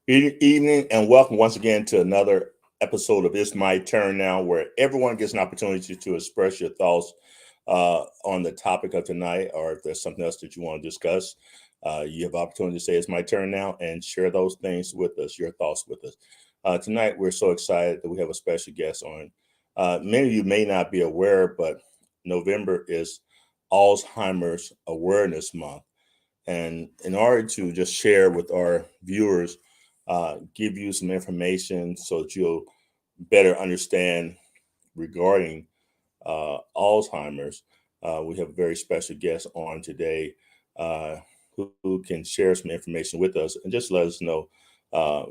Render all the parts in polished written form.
Evening and welcome once again to another episode of It's My Turn Now, where everyone gets an opportunity to express your thoughts on the topic of tonight, or if there's something else that you want to discuss. You have opportunity to say it's my turn now and share those things with us, your thoughts with us. Tonight, we're so excited that we have a special guest on. Many of you may not be aware, but November is Alzheimer's Awareness Month. And in order to just share with our viewers, give you some information so that you'll better understand regarding Alzheimer's, we have a very special guest on today who can share some information with us and just uh,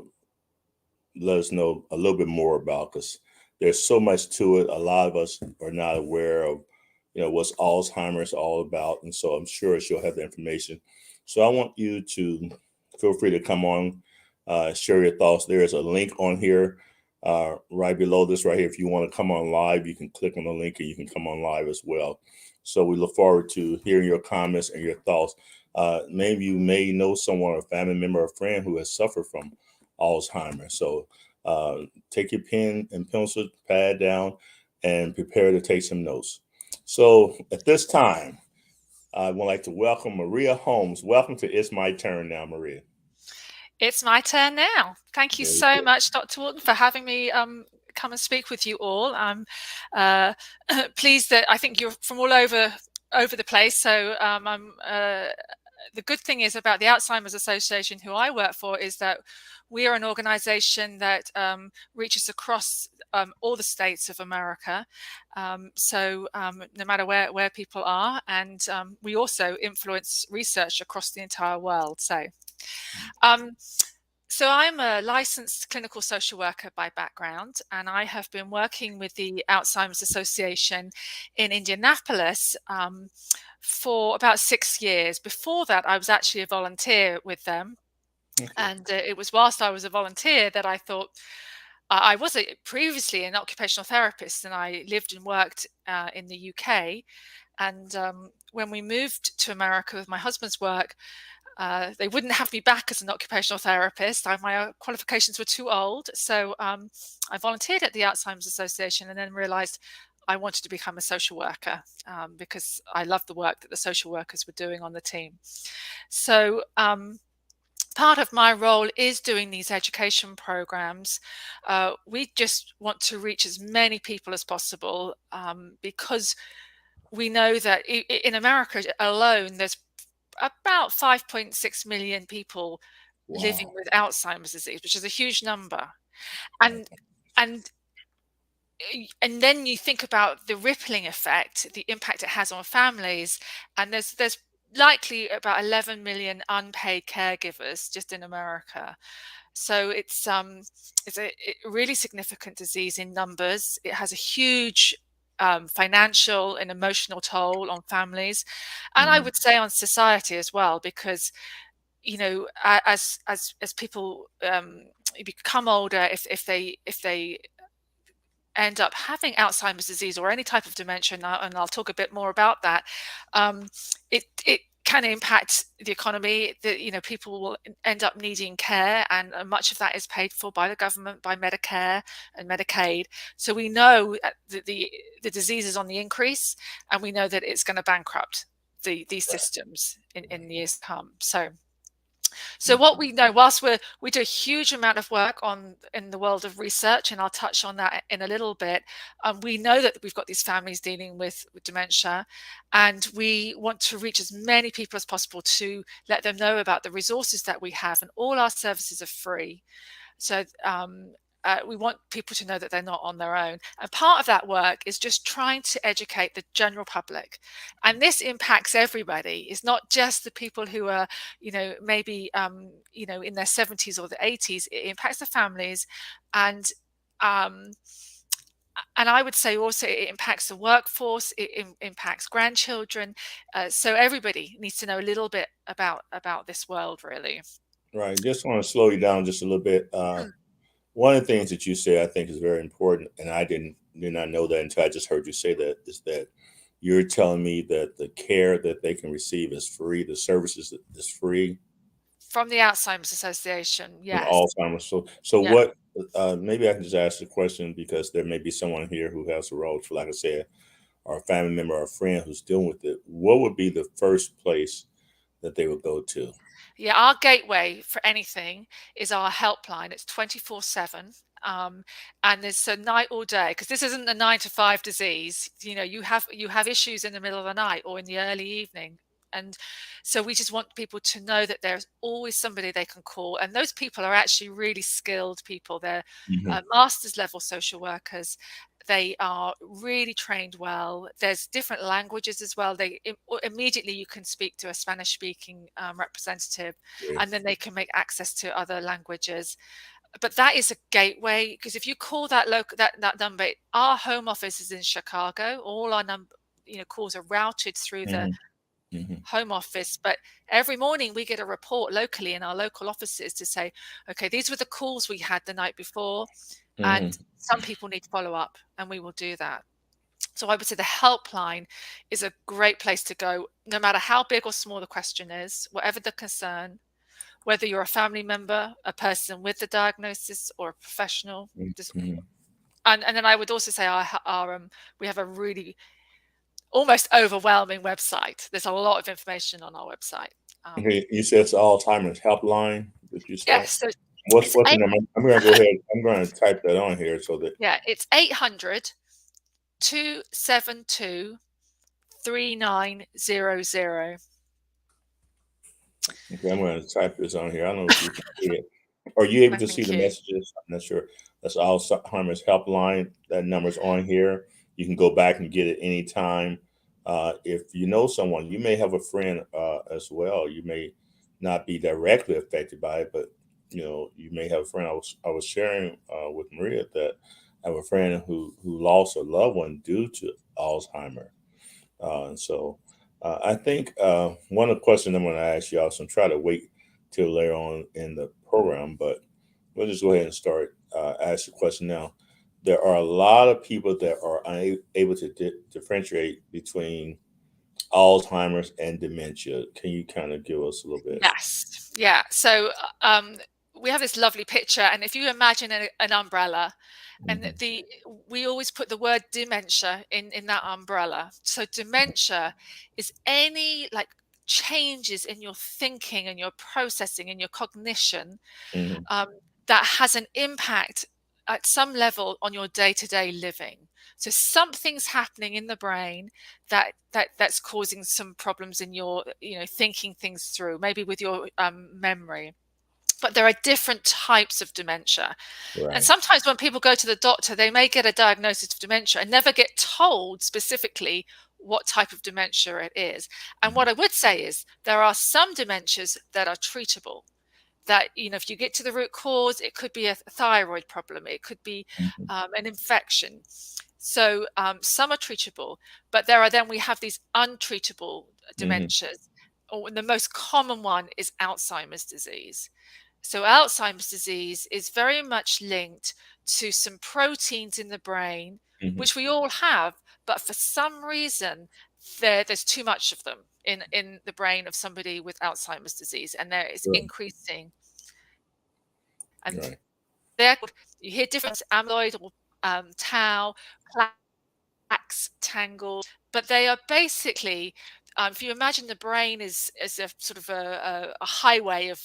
let us know a little bit more about because there's so much to it. A lot of us are not aware of, what's Alzheimer's all about, and so I'm sure she'll have the information. So I want you to feel free to come on, share your thoughts. There is a link on here, right below this, right here. If you want to come on live, you can click on the link and you can come on live as well. So we look forward to hearing your comments and your thoughts. Maybe you may know someone, a family member, or friend who has suffered from Alzheimer's. So take your pen and pencil pad down and prepare to take some notes. So at this time, I would like to welcome Maria Holmes. Welcome to It's My Turn Now, Maria. It's my turn now. Thank you Very so good. much, Dr. Wharton, for having me come and speak with you all. I'm uh, pleased that I think you're from all over the place. So the good thing is about the Alzheimer's Association, who I work for, is that we are an organization that reaches across all the states of America. No matter where people are, and we also influence research across the entire world. Um, so I'm a licensed clinical social worker by background, and I have been working with the Alzheimer's Association in Indianapolis for about 6 years. Before that, I was actually a volunteer with them. Okay. And it was whilst I was a volunteer that I thought I was previously an occupational therapist, and I lived and worked in the UK. And when we moved to America with my husband's work, they wouldn't have me back as an occupational therapist. My qualifications were too old. So I volunteered at the Alzheimer's Association and then realized I wanted to become a social worker because I loved the work that the social workers were doing on the team. So part of my role is doing these education programs. We just want to reach as many people as possible because we know that in America alone, there's about 5.6 million people living Wow. with Alzheimer's disease, which is a huge number. And and and then you think about the rippling effect, the impact it has on families, and there's likely about 11 million unpaid caregivers just in America. So it's a really significant disease in numbers. It has a huge financial and emotional toll on families, and I Mhm. would say on society as well, because as people become older, if they end up having Alzheimer's disease or any type of dementia, and I'll talk a bit more about that, um, it can impact the economy. People will end up needing care, and much of that is paid for by the government, by Medicare and Medicaid. So we know that the disease is on the increase, and we know that it's going to bankrupt these Right. systems in years to come. So what Mhm. we know, whilst we do a huge amount of work in the world of research, and I'll touch on that in a little bit, we know that we've got these families dealing with dementia, and we want to reach as many people as possible to let them know about the resources that we have, and all our services are free. So we want people to know that they're not on their own. And part of that work is just trying to educate the general public. And this impacts everybody. It's not just the people who are, maybe, in their 70s or the 80s. It impacts the families. And um, and I would say also it impacts the workforce, impacts grandchildren. So everybody needs to know a little bit about this world, really. Right. Just want to slow you down just a little bit. Mm. One of the things that you say I think is very important, and I did not know that until I just heard you say that, is that you're telling me that the care that they can receive is free, the services is free. From the Alzheimer's Association, From yes. Alzheimer's. So Yeah. what? Maybe I can just ask the question because there may be someone here who has a role, like I said, or a family member or a friend who's dealing with it. What would be the first place that they would go to? Yeah, our gateway for anything is our helpline. It's 24/7. And there's a night or day because this isn't a 9 to 5 disease. You have issues in the middle of the night or in the early evening. And so we just want people to know that there's always somebody they can call. And those people are actually really skilled people. They're Hmm. master's level social workers. They are really trained well. There's different languages as well. Immediately you can speak to a Spanish speaking representative, Great. and then they can make access to other languages. But that is a gateway because if you call that number, our home office is in Chicago. All our calls are routed through the Hmm. Hmm. home office, but every morning we get a report locally in our local offices to say, okay, these were the calls we had the night before, and Hmm. some people need to follow up, and we will do that. So I would say the helpline is a great place to go, no matter how big or small the question is, whatever the concern, whether you're a family member, a person with the diagnosis, or a professional. Just, Hmm. and then I would also say we have a really almost overwhelming website. There's a lot of information on our website. Um, Okay, you said it's Alzheimer's helpline that you said. yes, so it's What's the eight, number? I'm going to go ahead. I'm going to type that on here so that. yeah, it's 800-272-3900. Okay, I'm going to type this on here. I don't know if you can see it. Are you able to see Thank the you. messages? I'm not sure. That's Alzheimer's helpline. That number's on here. You can go back and get it anytime. If you know someone, you may have a friend as well. You may not be directly affected by it, but you may have a friend. I was sharing with Maria that I have a friend who lost a loved one due to Alzheimer. And so I think one of the questions I'm going to ask y'all, so try to wait till later on in the program, but we'll just go ahead and start. Ask the question now. There are a lot of people that are unable to differentiate between Alzheimer's and dementia. Can you kind of give us a little bit? Yes. Yeah. So we have this lovely picture, and if you imagine an umbrella, and Hmm. we always put the word dementia in that umbrella. So dementia is any like changes in your thinking and your processing and your cognition Hmm. um, that has an impact at some level on your day-to-day living. So something's happening in the brain that's causing some problems in your, thinking things through, maybe with your memory. But there are different types of dementia. And Right. sometimes when people go to the doctor, they may get a diagnosis of dementia and never get told specifically what type of dementia it is. And what I would say is there are some dementias that are treatable, that if you get to the root cause, it could be a thyroid problem, it could be Hmm. an infection. So some are treatable, but then we have these untreatable Hmm. dementias. Or the most common one is Alzheimer's disease. So Alzheimer's disease is very much linked to some proteins in the brain, Hmm. which we all have, but for some reason there's too much of them in the brain of somebody with Alzheimer's disease, and there is Right. increasing. And Right. they're called, you hear different amyloid or tau, plaques, tangles, but they are basically, if you imagine the brain is a sort of a highway of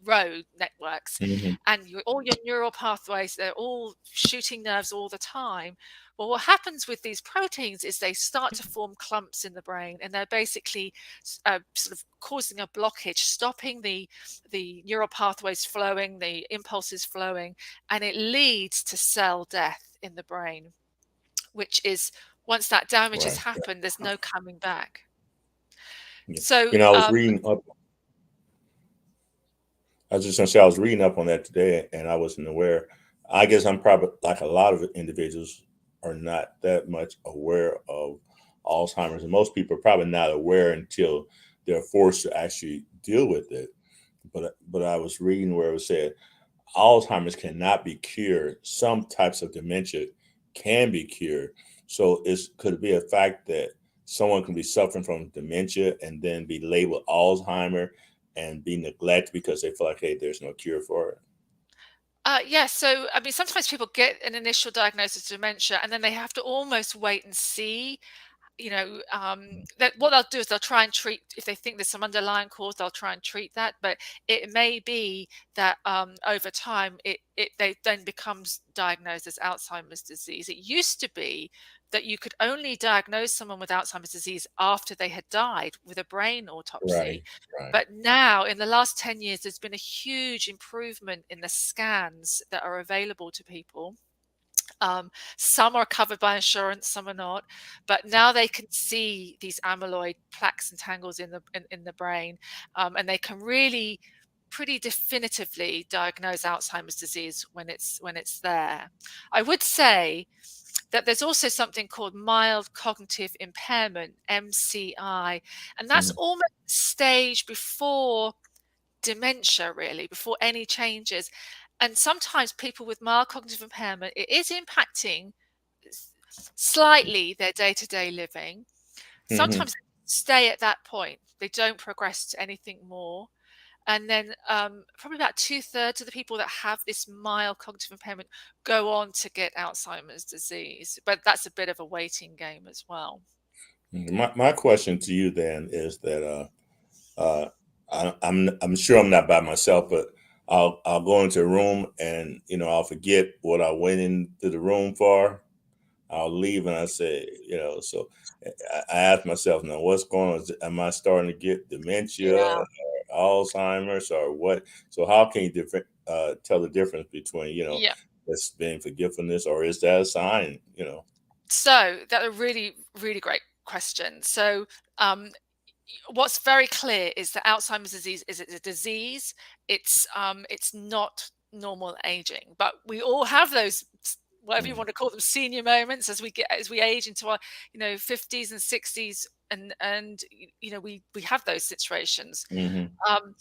road networks, Hmm. and all your neural pathways, they're all shooting nerves all the time. Well, what happens with these proteins is they start to form clumps in the brain, and they're basically sort of causing a blockage, stopping the neural pathways flowing, the impulses flowing, and it leads to cell death in the brain, which is, once that damage has Right. happened, there's no coming back. Yeah. So, I was reading up. I was just gonna say I was reading up on that today, and I wasn't aware. I guess I'm probably like a lot of individuals are not that much aware of Alzheimer's, and most people are probably not aware until they're forced to actually deal with it. But I was reading where it said Alzheimer's cannot be cured. Some types of dementia can be cured. So could it be a fact that someone can be suffering from dementia and then be labeled Alzheimer, and be neglected because they feel like, hey, there's no cure for it? Yeah, so I mean, sometimes people get an initial diagnosis of dementia and then they have to almost wait and see, that what they'll do is they'll try and treat, if they think there's some underlying cause, they'll try and treat that. But it may be that over time, it they then becomes diagnosed as Alzheimer's disease. It used to be that you could only diagnose someone with Alzheimer's disease after they had died with a brain autopsy. Right, right. But now, in the last 10 years, there's been a huge improvement in the scans that are available to people. Some are covered by insurance, some are not. But now they can see these amyloid plaques and tangles in the brain, and they can really pretty definitively diagnose Alzheimer's disease when it's there. I would say that there's also something called mild cognitive impairment, MCI, and that's Mhm, almost the stage before dementia, really, before any changes. And sometimes people with mild cognitive impairment, it is impacting slightly their day-to-day living. mhm, Sometimes they stay at that point. They don't progress to anything more. And then probably about two-thirds of the people that have this mild cognitive impairment go on to get Alzheimer's disease. But that's a bit of a waiting game as well. mhm. My question to you then is that uh, I'm sure I'm not by myself, but I'll go into a room and I'll forget what I went into the room for. I'll leave and I say, so I ask myself now, what's going on? Am I starting to get dementia Yeah. or Alzheimer's or what? So how can you tell the difference between, Yeah. this being forgetfulness, or is that a sign, So that's a really, really great question. So um, what's very clear is that Alzheimer's disease is a disease. It's not normal aging, but we all have those whatever you Mm-hmm. want to call them senior moments as we age into our 50s and 60s, and we have those situations. Mm-hmm. Um,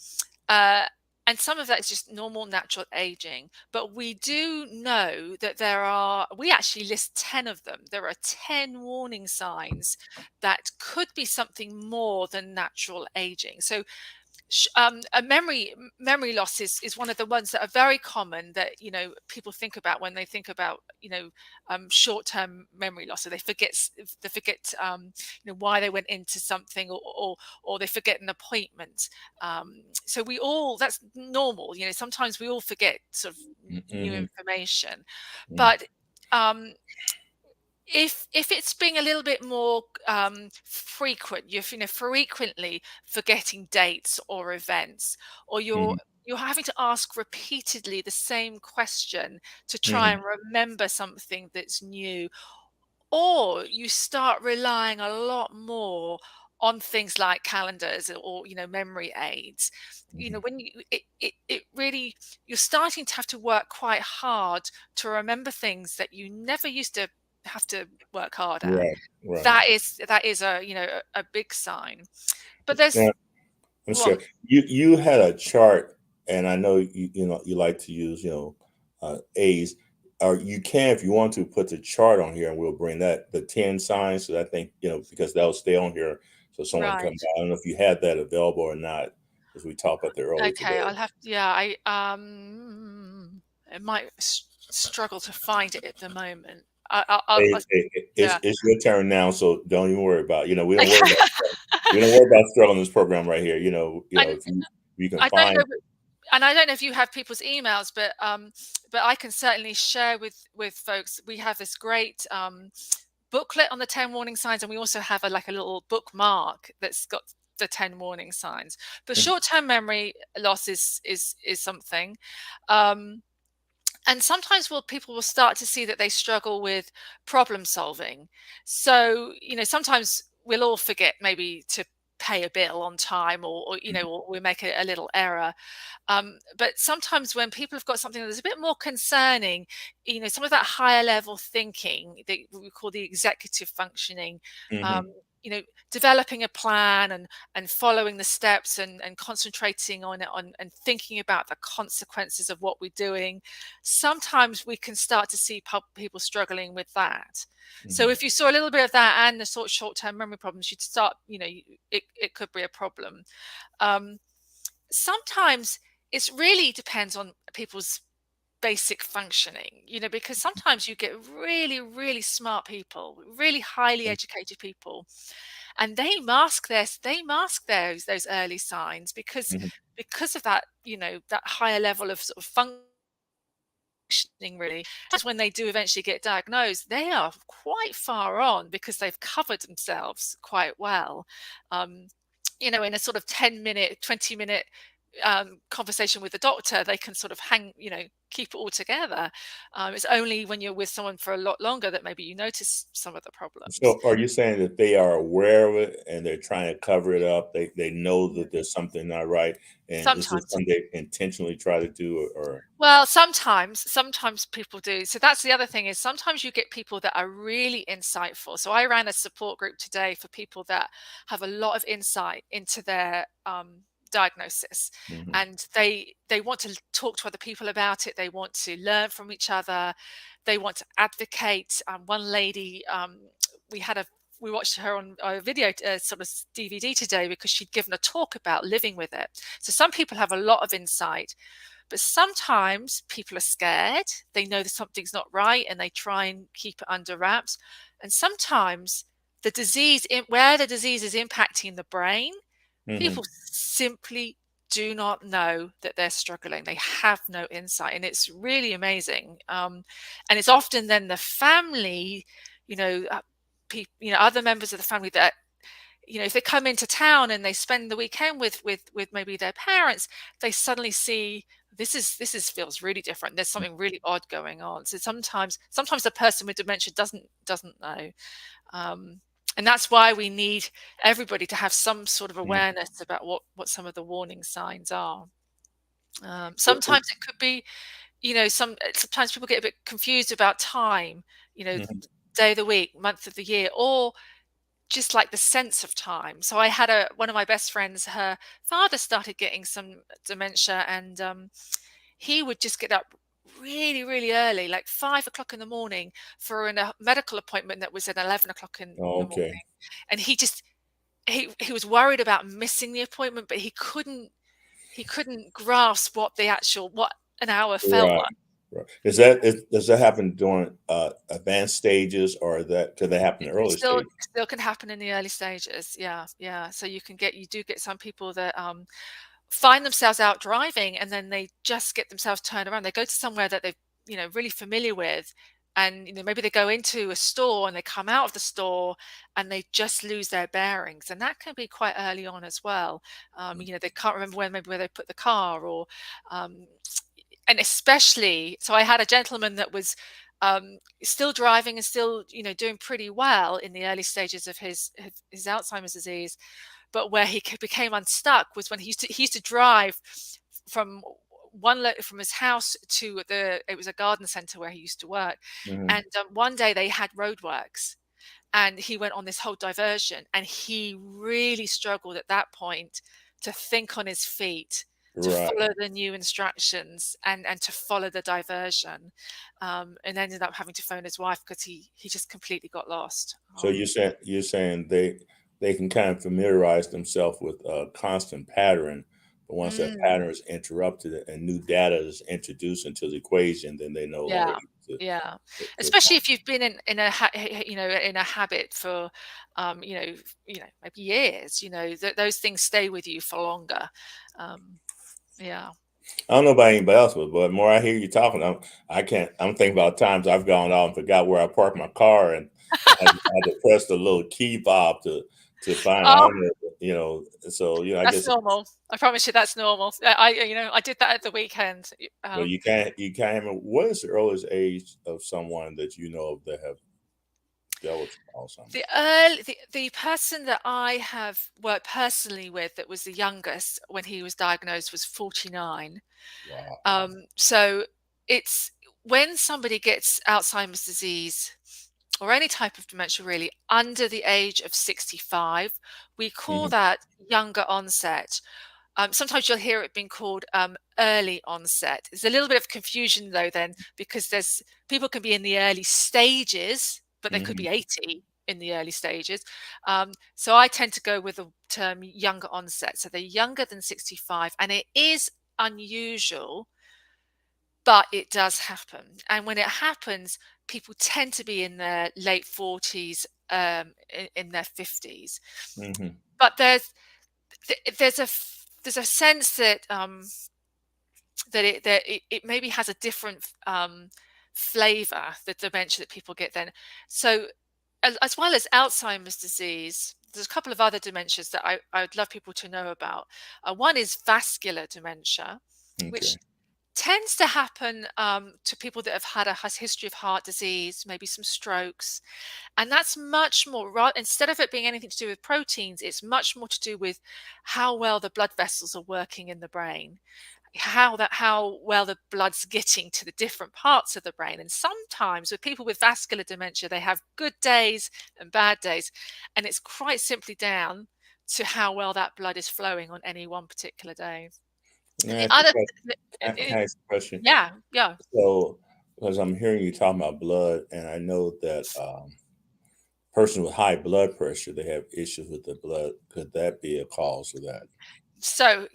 uh, and some of that is just normal natural aging. But we do know that we actually list 10 of them. There are 10 warning signs that could be something more than natural aging. So a memory loss is one of the ones that are very common that people think about when they think about short-term memory loss. So they forget why they went into something, or they forget an appointment. So we all that's normal. Sometimes we all forget sort of new Mm-hmm. information, Mm-hmm. but um, if it's being a little bit more frequent, you're frequently forgetting dates or events, or you're having to ask repeatedly the same question to try Mm-hmm. and remember something that's new, or you start relying a lot more on things like calendars or memory aids. Mm-hmm. When it really, you're starting to have to work quite hard to remember things that you never used to have to work hard at. Right, right. That is a big sign. But Now, there's I'm go on. sure you had a chart, and I know you like to use A's, or you can if you want to put the chart on here, and we'll bring that the 10 signs. So I think because that'll stay on here, so someone come Right. by. I don't know if you had that available or not, as we talked about that earlier Okay, today. I'll have yeah, I might struggle to find it at the moment. Yeah. It's your turn now, so don't even worry about. We don't worry Okay. about we don't worry about struggling this program right here. And If you can I don't find. know, and I don't know if you have people's emails, but I can certainly share with folks. We have this great booklet on the 10 warning signs, and we also have like a little bookmark that's got the 10 warning signs. But short-term memory loss is something. Um, and sometimes people will start to see that they struggle with problem solving. So sometimes we'll all forget maybe to pay a bill on time, or we make a little error. But sometimes when people have got something that's a bit more concerning, some of that higher level thinking that we call the executive functioning, um, Mm-hmm. you know, developing a plan and following the steps and concentrating on it and thinking about the consequences of what we're doing. Sometimes we can start to see people struggling with that. So Hmm. if you saw a little bit of that and the sort of short-term memory problems, you'd start, it could be a problem. Um, sometimes it really depends on people's basic functioning, because sometimes you get really, really smart people, really highly educated people, and they mask those early signs Mhm. because of that, that higher level of sort of functioning really. Just when they do eventually get diagnosed, they are quite far on because they've covered themselves quite well. Um, in a sort of 10-minute, 20-minute conversation with the doctor, they can sort of keep it all together. It's only when you're with someone for a lot longer that maybe you notice some of the problems. So are you saying that they are aware of it and they're trying to cover it up? They know that there's something not right, and is this Sometimes. something they intentionally try to do, or Well, sometimes people do. So that's the other thing is sometimes you get people that are really insightful. So I ran a support group today for people that have a lot of insight into their diagnosis, Mhm. and they want to talk to other people about it. They want to learn from each other. They want to advocate. One lady, we had a we watched her on a video, sort of DVD today, because she'd given a talk about living with it. So some people have a lot of insight, but sometimes people are scared. They know that something's not right and they try and keep it under wraps. And sometimes where the disease is impacting the brain, Mhm. people simply do not know that they're struggling. They have no insight. And it's really amazing. And it's often then the family, other members of the family that, if they come into town and they spend the weekend with maybe their parents, they suddenly see this is feels really different. There's something really odd going on. So sometimes the person with dementia doesn't know, um, and that's why we need everybody to have some sort of Mhm. awareness about what some of the warning signs are. So Sometimes it could be, sometimes people get a bit confused about time, mhm. day of the week, month of the year, or just like the sense of time. So I had one of my best friends, her father started getting some dementia, and he would just get up really, really early, like 5 o'clock in the morning, for a medical appointment that was at 11 o'clock in Oh, the okay. morning. And he was worried about missing the appointment, but he couldn't grasp what an hour felt Right. like. Right. Does that happen during advanced stages, or that could that happen It in early still stage? still can happen in the early stages. Yeah, yeah. So you do get some people that find themselves out driving, and then they just get themselves turned around. They go to somewhere that they're, really familiar with, and maybe they go into a store and they come out of the store and they just lose their bearings, and that can be quite early on as well. They can't remember where they put the car, or um, and especially, so I had a gentleman that was still driving and still, doing pretty well in the early stages of his Alzheimer's disease, but where became unstuck was when he used to drive from from his house to it was a garden center where he used to work, Mhm. and one day they had roadworks, and he went on this whole diversion, and he really struggled at that point to think on his feet, to Right. follow the new instructions, and to follow the diversion, and ended up having to phone his wife because he just completely got lost. So you're saying they can kind of familiarize themselves with a constant pattern, but once that Mm. pattern is interrupted and new data is introduced into the equation, then they no longer Yeah, able yeah. to Especially if function. you've been in a habit for, maybe years. Those things stay with you for longer. Um, yeah. I don't know about anybody else, but the more I hear you talking, I can't. I'm thinking about times I've gone out and forgot where I parked my car, and I had to press the little key fob to find. I Oh, don't know, So I that's guess, normal. I promise you, that's normal. I did that at the weekend. but you can't remember what is the earliest age of someone that you know of that have dealt with The Alzheimer's. early the person that I have worked personally with that was the youngest when he was diagnosed was 49. Wow. So it's when somebody gets Alzheimer's disease or any type of dementia really under the age of 65, we call Hmm. that younger onset. Sometimes you'll hear it being called early onset. There's a little bit of confusion though then, because there's people can be in the early stages, but they could Hmm. be 80. in the early stages. So I tend to go with the term younger onset. So they're younger than 65, and it is unusual, but it does happen. And when it happens, people tend to be in their late 40s, in their 50s. Hmm. But there's a sense that it maybe has a different flavor, the dementia that people get then. So as well as Alzheimer's disease, there's a couple of other dementias that I would love people to know about. One is vascular dementia, which Okay. tends to happen to people that have had a history of heart disease, maybe some strokes. And that's much more, instead of it being anything to do with proteins, it's much more to do with how well the blood vessels are working in the brain, how well the blood's getting to the different parts of the brain. And sometimes with people with vascular dementia, they have good days and bad days, and it's quite simply down to how well that blood is flowing on any one particular day. Can And I the ask you a other question? Can it, I ask a question? yeah, yeah. So, because I'm hearing you talking about blood, and I know that person with high blood pressure, they have issues with the blood. Could that be a cause of that? So,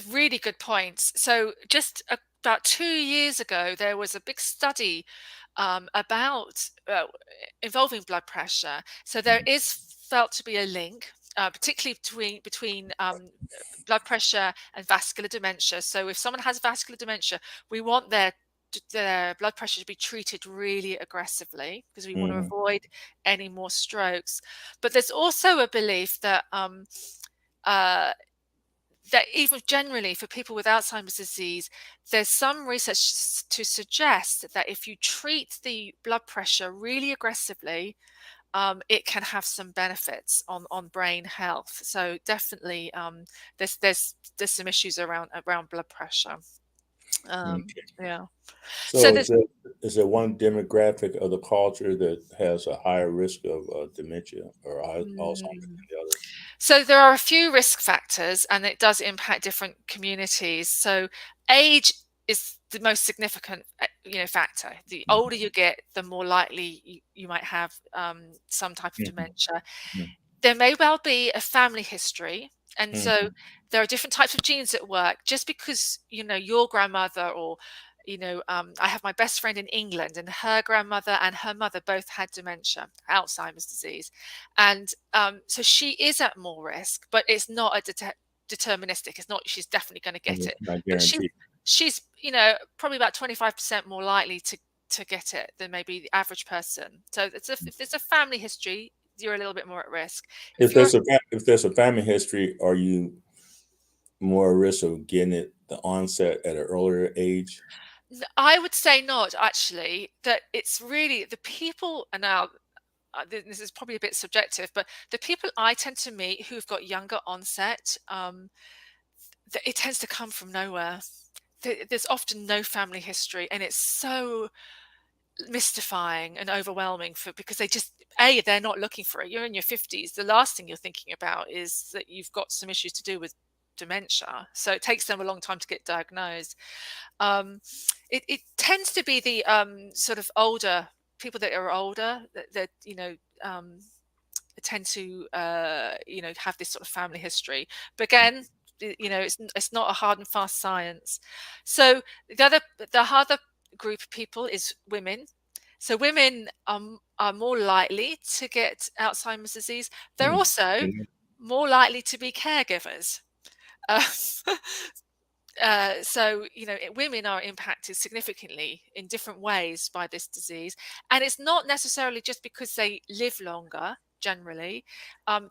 really good points. So, just about 2 years ago, there was a big study about involving blood pressure. So, there Mhm. is felt to be a link, particularly between blood pressure and vascular dementia. So, if someone has vascular dementia, we want their blood pressure to be treated really aggressively because we want to Mhm. avoid any more strokes. But there's also a belief uh, that even generally for people with Alzheimer's disease, there's some research to suggest that if you treat the blood pressure really aggressively, it can have some benefits on brain health. So definitely, there's some issues around blood pressure. Okay. Yeah. So So, there's is there one demographic of the culture that has a higher risk of dementia or Alzheimer's mm, than the other? So there are a few risk factors, and it does impact different communities. So age is the most significant, factor. The older you get, the more likely you might have some type of Mhm. dementia. Mhm. There may well be a family history, and so Mhm. there are different types of genes at work. Just because your grandmother, or I have my best friend in England, and her grandmother and her mother both had dementia, Alzheimer's disease, and so she is at more risk, but it's not deterministic. It's not she's definitely going to get it, Not but guaranteed. she's probably about 25% more likely to get it than maybe the average person. So if there's a family history, you're a little bit more at risk. If you're If there's a family history, are you more at risk of getting it the onset at an earlier age? I would say not actually, that it's really the people, and now this is probably a bit subjective, but the people I tend to meet who've got younger onset, it tends to come from nowhere. There's often no family history, and it's so mystifying and overwhelming because they're not looking for it. You're in your 50s. The last thing you're thinking about is that you've got some issues to do with dementia. So it takes them a long time to get diagnosed. Um, it tends to be the sort of older people that are older that tend to have this sort of family history. But again, it's not a hard and fast science. So the other group of people is women. So women are more likely to get Alzheimer's disease. They're Hmm. also Mhm. more likely to be caregivers. Uh, so women are impacted significantly in different ways by this disease, and it's not necessarily just because they live longer. Generally,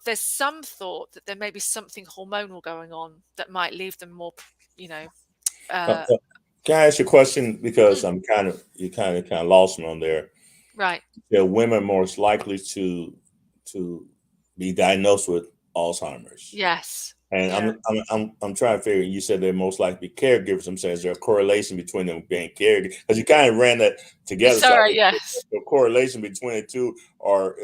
there's some thought that there may be something hormonal going on that might leave them more, you know. Uh, Uh, uh, can I ask you a question because mm, you kind of lost me on there. right. Are women most likely to be diagnosed with Alzheimer's? Yes. And Yeah. I'm trying to figure. You said they're most likely caregivers. I'm saying is there a correlation between them being caregivers? Because you kind of ran that together. So I Sorry. was Yes. the correlation between the two, or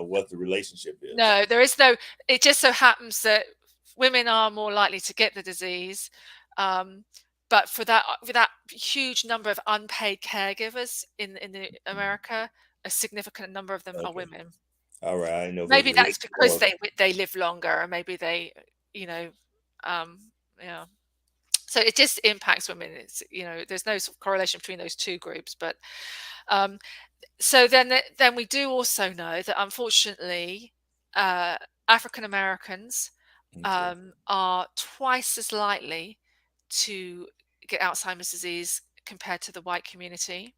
what the relationship is. No, there is no. It just so happens that women are more likely to get the disease, um, but for that huge number of unpaid caregivers in the America, a significant number of them are Okay. women. All right, I know those Maybe rich that's because or they live longer, and maybe they, you know, um, yeah. So it just impacts women. It's, there's no sort of correlation between those two groups, but um, so then we do also know that unfortunately, uh, African Americans okay. are twice as likely to get Alzheimer's disease compared to the white community.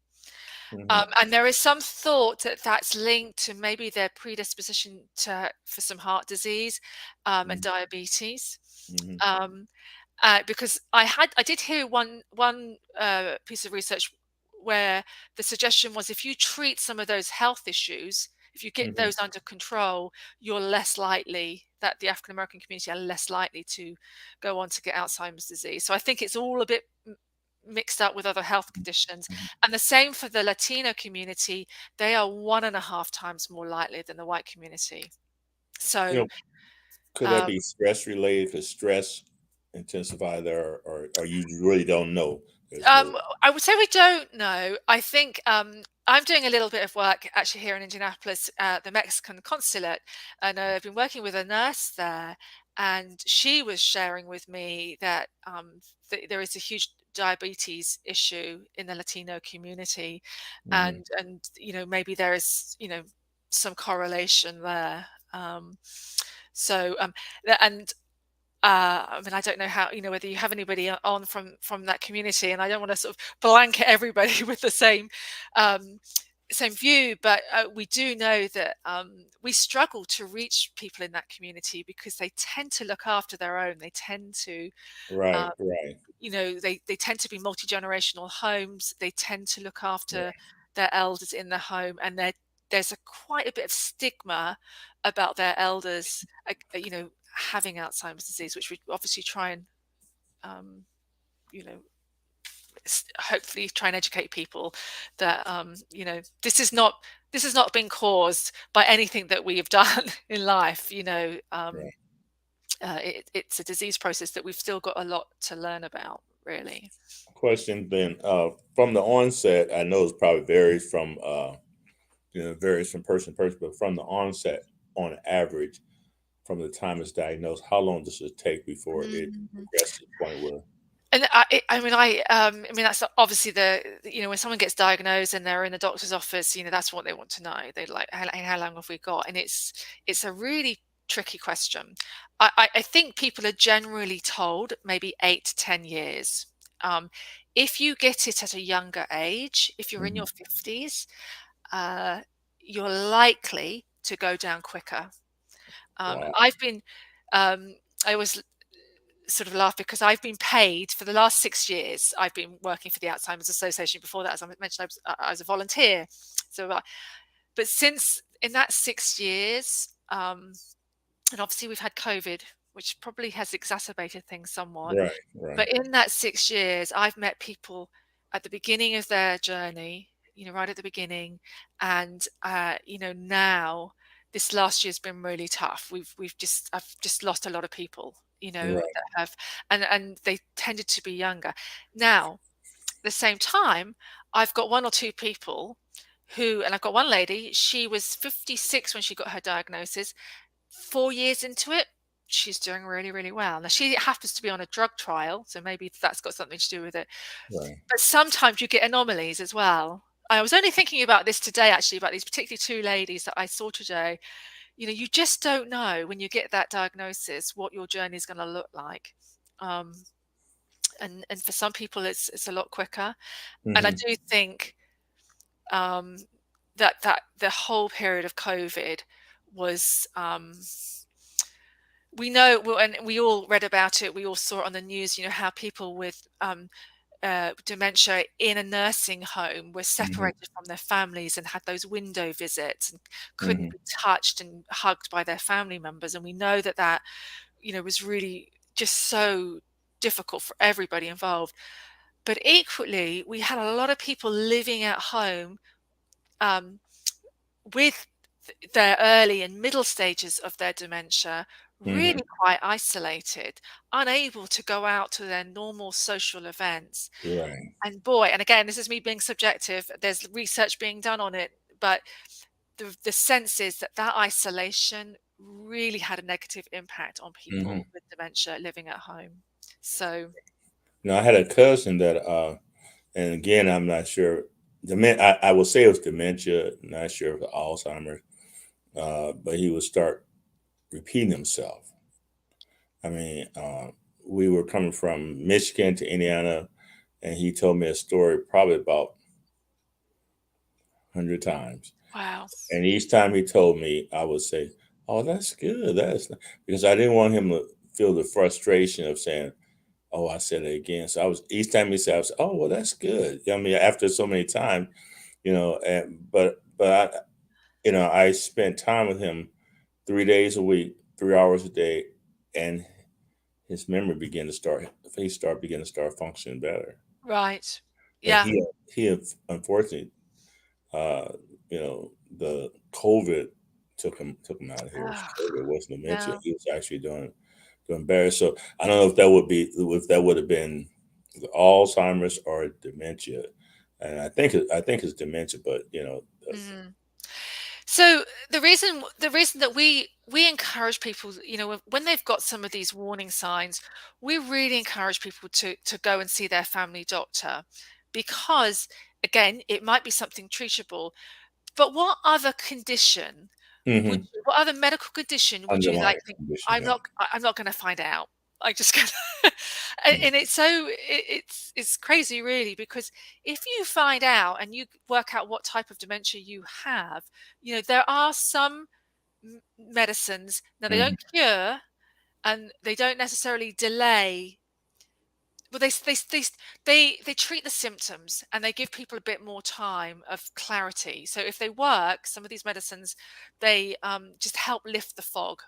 Hmm. And there is some thought that that's linked to maybe their predisposition for some heart disease and diabetes. Hmm. Um, because I did hear one piece of research where the suggestion was if you treat some of those health issues, if you get Hmm. those under control, you're less likely that the African American community are less likely to go on to get Alzheimer's disease. So I think it's all a bit mixed up with other health conditions. Hmm. And the same for the Latino community. They are 1.5 times more likely than the white community. You So know, could that um, be stress related? Could stress intensify there, or you really don't know? There's no. I would say we don't know. I think I'm doing a little bit of work actually here in Indianapolis at the Mexican consulate, and I've been working with a nurse there, and she was sharing with me that there is a huge diabetes issue in the Latino community, Hmm. and maybe there is some correlation there. So and I mean, I don't know how, whether you have anybody on from that community, and I don't want to sort of blanket everybody with the um, same view, but we do know that we struggle to reach people in that community because they tend to look after their own. They tend to, Right, uh, right, they tend to be multi-generational homes. They tend to look after right. their elders in the home, and there's quite a bit of stigma about their elders, having Alzheimer's disease, which we obviously try and, um, you know, hopefully try and educate people that, this has not been caused by anything that we have done in life. Right. It's a disease process that we've still got a lot to learn about, really. Question then, from the onset, I know it probably varies from varies from person to person, but from the onset, on average, from the time it's diagnosed, how long does it take before it Mhm. progresses to the point where? And I mean, that's obviously when someone gets diagnosed and they're in the doctor's office, that's what they want to know. They like, how long have we got? And it's a really tricky question. I think people are generally told maybe 8 to 10 years. Um, if you get it at a younger age, if you're in Hmm. your 50s, uh, you're likely to go down quicker. Wow. I've been, I always sort of laugh because I've been paid for the last 6 years. I've been working for the Alzheimer's Association. Before that, as I mentioned, I was a volunteer. So, but since in that 6 years, and obviously we've had COVID, which probably has exacerbated things somewhat. Right, right, But in that 6 years, I've met people at the beginning of their journey, right at the beginning, and now this last year's been really tough. I've just lost a lot of people, right. that have, and they tended to be younger. Now, at the same time, I've got one or two people and I've got one lady. She was 56 when she got her diagnosis. 4 years into it, she's doing really, really well. Now, she happens to be on a drug trial, so maybe that's got something to do with it. Right. But sometimes you get anomalies as well. I was only thinking about this today, actually, about these particularly two ladies that I saw today. You just don't know when you get that diagnosis what your journey is going to look like. Um, and for some people, it's a lot quicker. And I Hmm. do think um, that the whole period of COVID was we know, well, and we all read about it. We all saw it on the news. How people with dementia in a nursing home were Hmm. separated from their families and had those window visits and couldn't Hmm. be touched and hugged by their family members. And we know that was really just so difficult for everybody involved. But equally, we had a lot of people living at home um, with their early and middle stages of their dementia, Hmm. really quite isolated, unable to go out to their normal social events. Right. And boy, and again, this is me being subjective, there's research being done on it, but the sense is that that isolation really had a negative impact on Hmm. people with dementia living at home. So, Now, I had a cousin that, and again, I'm not sure. I will say it was dementia, not sure if it was Alzheimer's, but he would start repeating himself. I mean, we were coming from Michigan to Indiana, and he told me a story probably about 100 times. wow. And each time he told me, I would say, "Oh, that's good. Because I didn't want him to feel the frustration of saying, "Oh, I said it again." So I was each time he said, I was, "Oh, well, that's good." I mean, after so many times, but I spent time with him 3 days a week, 3 hours a day, and his memory began to start. He began to start functioning better, Right. and Yeah. he unfortunately, uh, the COVID took him out of here. Ah, It wasn't dementia. yeah. He was actually doing better. So I don't know if that would have been Alzheimer's or dementia, and I think it's dementia, but Mhm. So the reason that we encourage people, when they've got some of these warning signs, we really encourage people to go and see their family doctor, because again, it might be something treatable. But hmm what other medical condition would you like underlying think, condition. Yeah. I'm not going to find out. I just gonna, and it's crazy really, because if you find out and you work out what type of dementia you have, there are some medicines. Now they Mm-hmm. don't cure and they don't necessarily delay. Well, they treat the symptoms and they give people a bit more time of clarity. So if they work, some of these medicines, they just help lift the fog,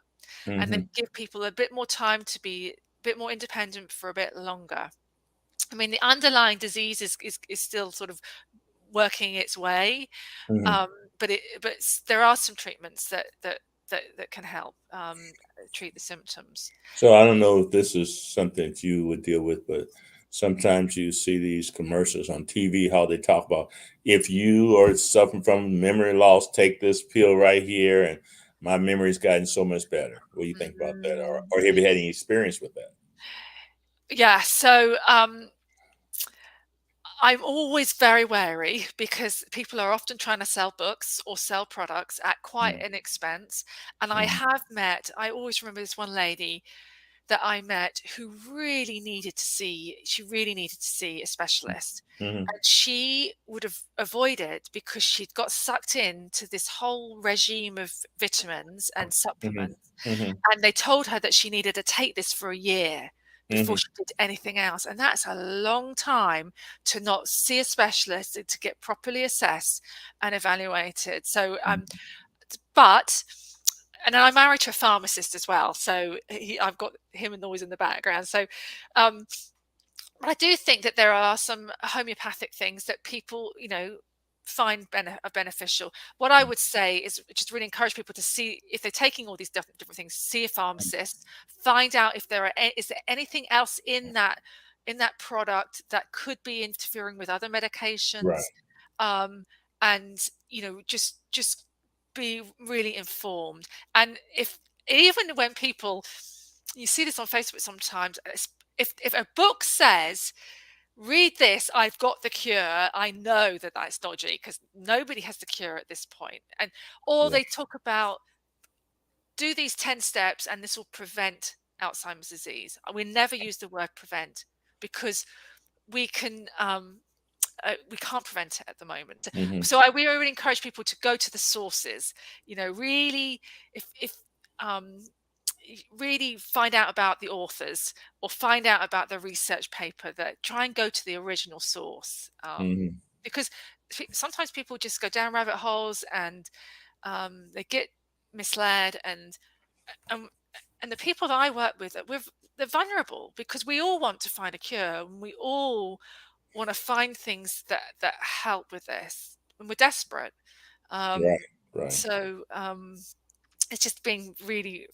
and they Hmm. give people a bit more time to be a bit more independent for a bit longer. I mean, the underlying disease is still sort of working its way, Hmm. um, there are some treatments that can help treat the symptoms. So I don't know if this is something that you would deal with, but sometimes you see these commercials on TV how they talk about if you are suffering from memory loss, take this pill right here, and my memory's gotten so much better. What do you think about that, or have you had any experience with that? Yeah, so I'm always very wary, because people are often trying to sell books or sell products at quite an expense. And Mm-hmm. I always remember this one lady that I met who she really needed to see a specialist. Mm-hmm. And she would have avoided, because she'd got sucked into this whole regime of vitamins and Mm-hmm. supplements, Mm-hmm. and they told her that she needed to take this for a year before Mm-hmm. she did anything else. And that's a long time to not see a specialist and to get properly assessed and evaluated. So, but and I'm married to a pharmacist as well, so I've got him always in the background. So, um, but I do think that there are some homeopathic things that people, find beneficial. What I would say is just really encourage people to see if they're taking all these different things. See a pharmacist, find out if is there anything else in that product that could be interfering with other Right. medications, um, and just be really informed. And if even when people, you see this on Facebook sometimes, if a book says, read this, I've got the cure, I know that that's dodgy, because nobody has the cure at this point. And or Right. they talk about, do these 10 steps and this will prevent Alzheimer's disease. We never use the word prevent, because we can we can't prevent it at the moment. Mm-hmm. So we really encourage people to go to the sources. Really, if um, really find out about the authors, or find out about the research paper, that try and go to the original source, Mm-hmm. because sometimes people just go down rabbit holes, and they get misled, and and the people that I work with, they're vulnerable, because we all want to find a cure, and we all want to find things that help with this, and we're desperate. Right. Um, Right. so it's just being really,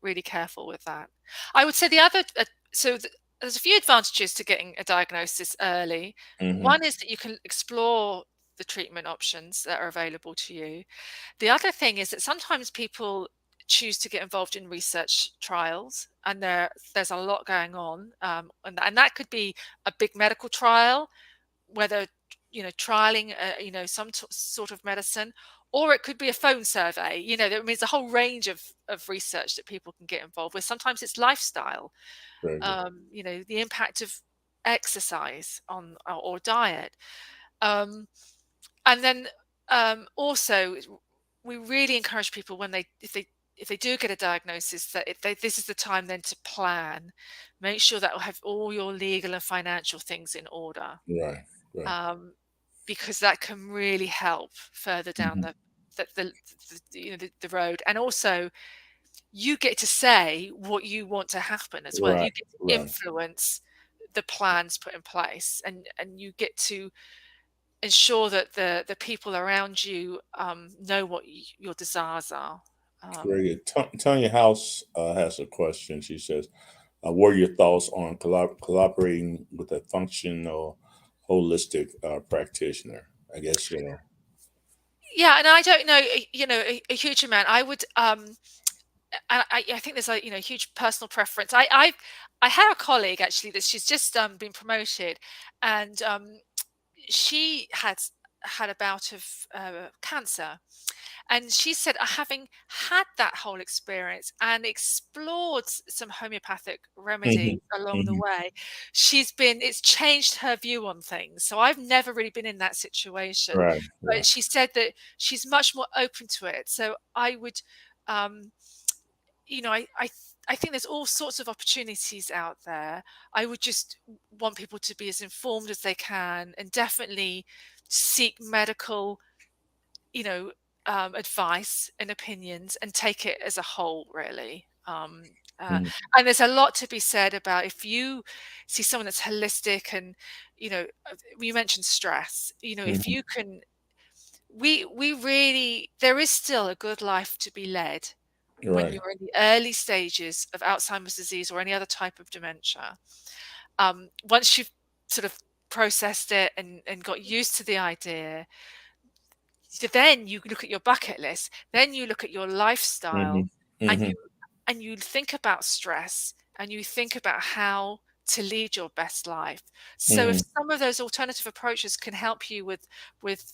really careful with that. I would say the other, there's a few advantages to getting a diagnosis early. Mm-hmm. One is that you can explore. the treatment options that are available to you. The other thing is that sometimes people choose to get involved in research trials, and there's a lot going on, and that could be a big medical trial, whether trialing some sort of medicine, or it could be a phone survey. There means a whole range of research that people can get involved with. Sometimes it's lifestyle, Very good. the impact of exercise on or diet. um, and then also we really encourage people when if they do get a diagnosis that this is the time then to plan, make sure that you have all your legal and financial things in order, Right. Right. um, because that can really help further down Hmm. the road. And also, you get to say what you want to happen as well. Right. You get to Right. influence the plans put in place, and you get to ensure that the people around you know what your desires are. Um, Very good. Tanya House has a question. She says, "What are your thoughts on collaborating with a functional, holistic practitioner?" I guess you know. yeah, and I don't know, a huge amount. I would, I think there's a huge personal preference. I had a colleague actually that she's just been promoted, and she had a bout of cancer. And she said, having had that whole experience and explored some homeopathic Hmm. remedies along the Hmm. way, it's changed her view on things. So I've never really been in that situation, Right. but Right. she said that she's much more open to it. So I would, um, I think there's all sorts of opportunities out there. I would just want people to be as informed as they can, and definitely seek medical, you know, advice and opinions, and take it as a whole, really. Hmm. And there's a lot to be said about if you see someone that's holistic, and you mentioned stress. If Hmm. you can, we really, there is still a good life to be led when Right. you're in the early stages of Alzheimer's disease or any other type of dementia. Once you've sort of processed it and got used to the idea, so then you look at your bucket list, then you look at your Hmm. lifestyle, and Hmm. you think about stress, and you think about how to lead your best life. So if Hmm. some of those alternative approaches can help you with with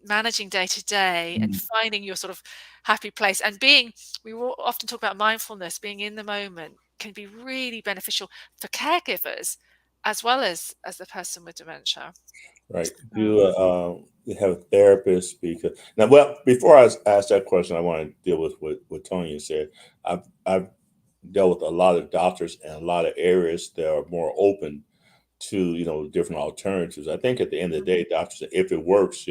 managing day to day and Hmm. finding your sort of happy place, and being, we will often talk about mindfulness, being in the moment, can be really beneficial for caregivers as well as the person with dementia. Right. Um, You have a therapist because now. Well, before I ask that question, I want to deal with what Tony said. I've dealt with a lot of doctors in a lot of areas that are more open to different alternatives. I think at the end of the day, doctors, if it works,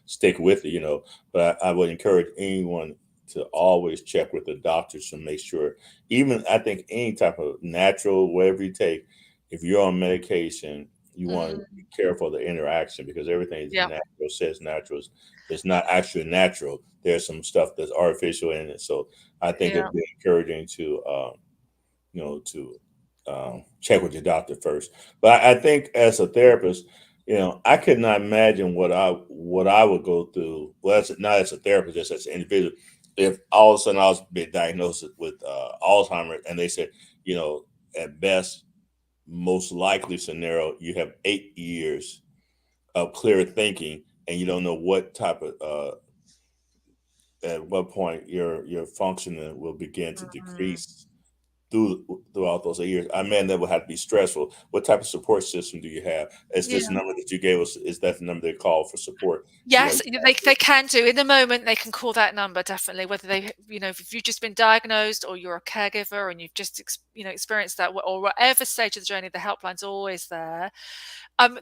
stick with it. But I would encourage anyone to always check with the doctors to make sure. Even I think any type of natural, whatever you take, if you're on medication, you want to mm, be careful of the interaction because everything is yeah, natural. Says natural is not actually natural. There's some stuff that's artificial in it. So I think yeah. it'd be encouraging to to check with your doctor first. But I think as a therapist, I could not imagine what I would go through. Well, not as a therapist, just as an individual. If all of a sudden I was being diagnosed with Alzheimer, and they said, you know, at best, most likely scenario, you have 8 years of clear thinking, and you don't know what type of at what point your functioning will begin to Mhm. decrease throughout those years. I mean, that would have to be stressful. What type of support system do you have? Is this Yeah. number that you gave us? Is that the number they call for support? Yes, they can do. In the moment, they can call that number, definitely, whether if you've just been diagnosed or you're a caregiver and you've just, experienced that, or whatever stage of the journey, the helpline's always there.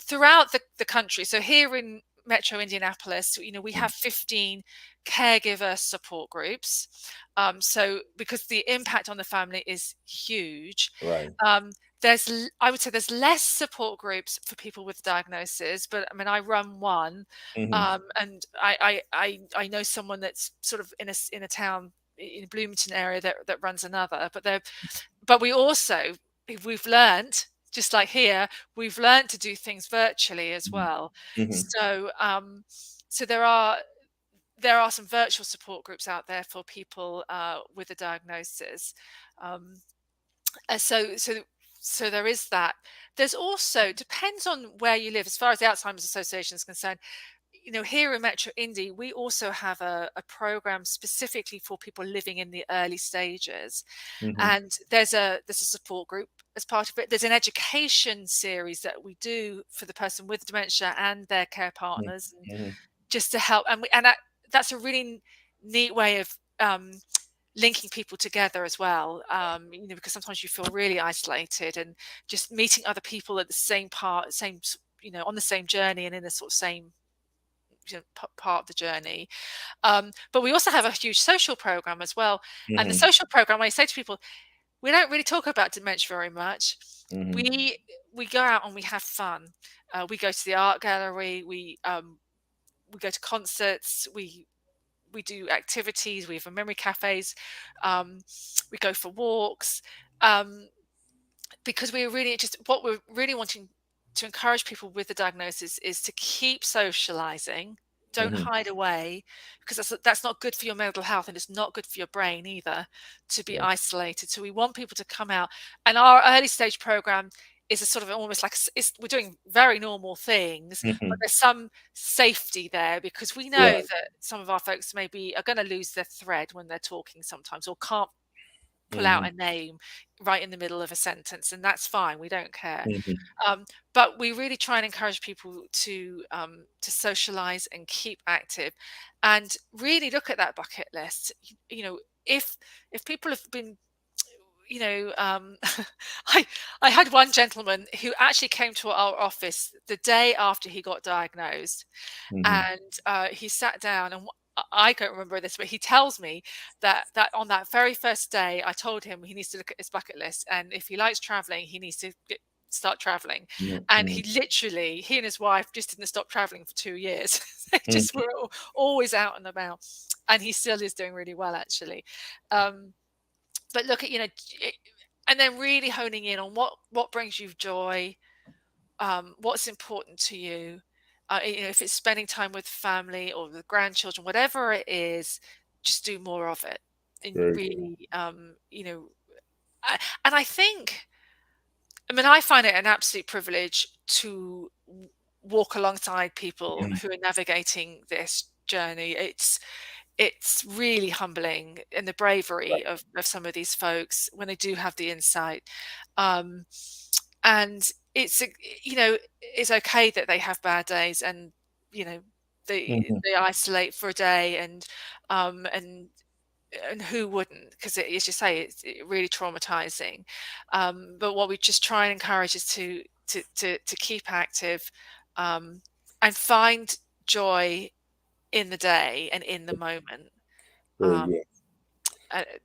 Throughout the country. So here in Metro Indianapolis, we have 15 caregiver support groups. So because the impact on the family is huge, Right. um, I would say there's less support groups for people with diagnosis, but I mean, I run one, Hmm. and I know someone that's sort of in a town in Bloomington area that runs another. But we also, we've learned just like here, we've learned to do things virtually as Mhm. well. Mhm. So there are some virtual support groups out there for people with a diagnosis. Um, uh, so so so there is that. There's also, depends on where you live as far as the Alzheimer's Association is concerned. Here in Metro Indy, we also have a program specifically for people living in the early stages, Mhm. and there's a support group as part of it. There's an education series that we do for the person with dementia and their care Mhm. partners, and Mhm. just to help. That's a really neat way of linking people together as well. Because sometimes you feel really isolated, and just meeting other people at the same part, on the same journey and in the sort of same part of the journey. But we also have a huge social program as well. And the Mhm. social program, I say to people, we don't really talk about dementia very much. Mhm. We go out and we have fun. We go to the art gallery. We go to concerts. We do activities. We have memory cafes. Um, we go for walks. Um, because we're really just what we're really wanting to encourage people with the diagnosis is to keep socializing. Don't Mhm. hide away, because that's not good for your mental health, and it's not good for your brain either to be Yeah. isolated. So we want people to come out, and our early stage program is a sort of almost like we're doing very normal things, but Mhm. there's some safety there, because we know Right. that some of our folks maybe are going to lose their thread when they're talking sometimes, or can't pull out Mhm. a name right in the middle of a sentence, and that's fine. We don't care. Mhm. But we really try and encourage people to socialize and keep active, and really look at that bucket list. If people have been, you know, I I had one gentleman who actually came to our office the day after he got diagnosed, Mhm. and he sat down, and I can't remember this, but he tells me that on that very first day, I told him he needs to look at his bucket list, and if he likes traveling, he needs to start traveling. Mhm. And Mhm. he and his wife just didn't stop traveling for 2 years. They Mhm. just were always out and about, and he still is doing really well, actually. Um, but look at, and then really honing in on what brings you joy, what's important to you. If it's spending time with family or with grandchildren, whatever it is, just do more of it. And Very good. really, and I think, I mean, I find it an absolute privilege to walk alongside people Mhm. who are navigating this journey. It's really humbling, and the bravery of some of these folks when they do have the insight. Um, and it's it's okay that they have bad days, and you know Mhm. they isolate for a day, um and and who wouldn't, because as you say, it's really traumatizing. But what we just try and encourage is to keep active, um, and find joy in the day and in the moment. Very um, good. a-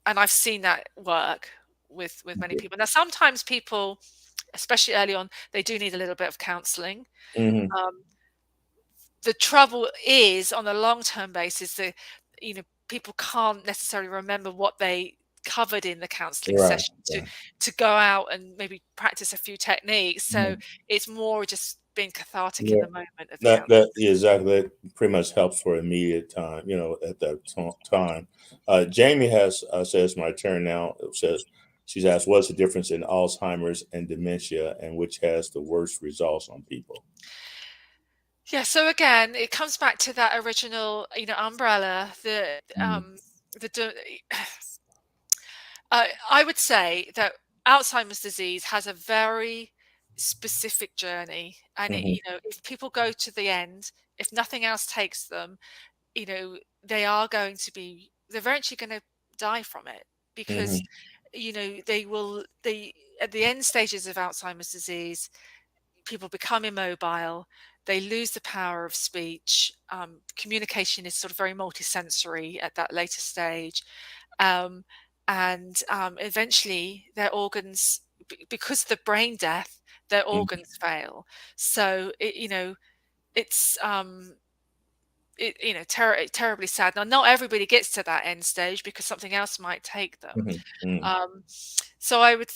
and I've seen that work with many people. Now sometimes people, especially early on, they do need a little bit of counseling. Mhm. um, the trouble is, on a long-term basis, people can't necessarily remember what they covered in the counseling Right. session to Right. to go out and maybe practice a few techniques. So Mhm. it's more just being cathartic in Yeah. the moment of the That counseling. yeah, exactly. That pretty much helps for immediate time. At that time. Jamie has says my turn now. It says she's asked, "What's the difference in Alzheimer's and dementia, and which has the worst results on people?" Yeah, so again, it comes back to that original, umbrella. Mhm. The I would say that Alzheimer's disease has a very specific journey, and Mhm. if people go to the end, if nothing else takes them, they are going to be, they're eventually going to die from it, because Mhm. they at the end stages of Alzheimer's disease, people become immobile, they lose the power of speech. Communication is sort of very multisensory at that later stage, um, and eventually their organs, because of the brain death, their Mhm. organs fail. So it's terribly sad. Now, not everybody gets to that end stage, because something else might take them. Mhm. Mhm. Um, so I would.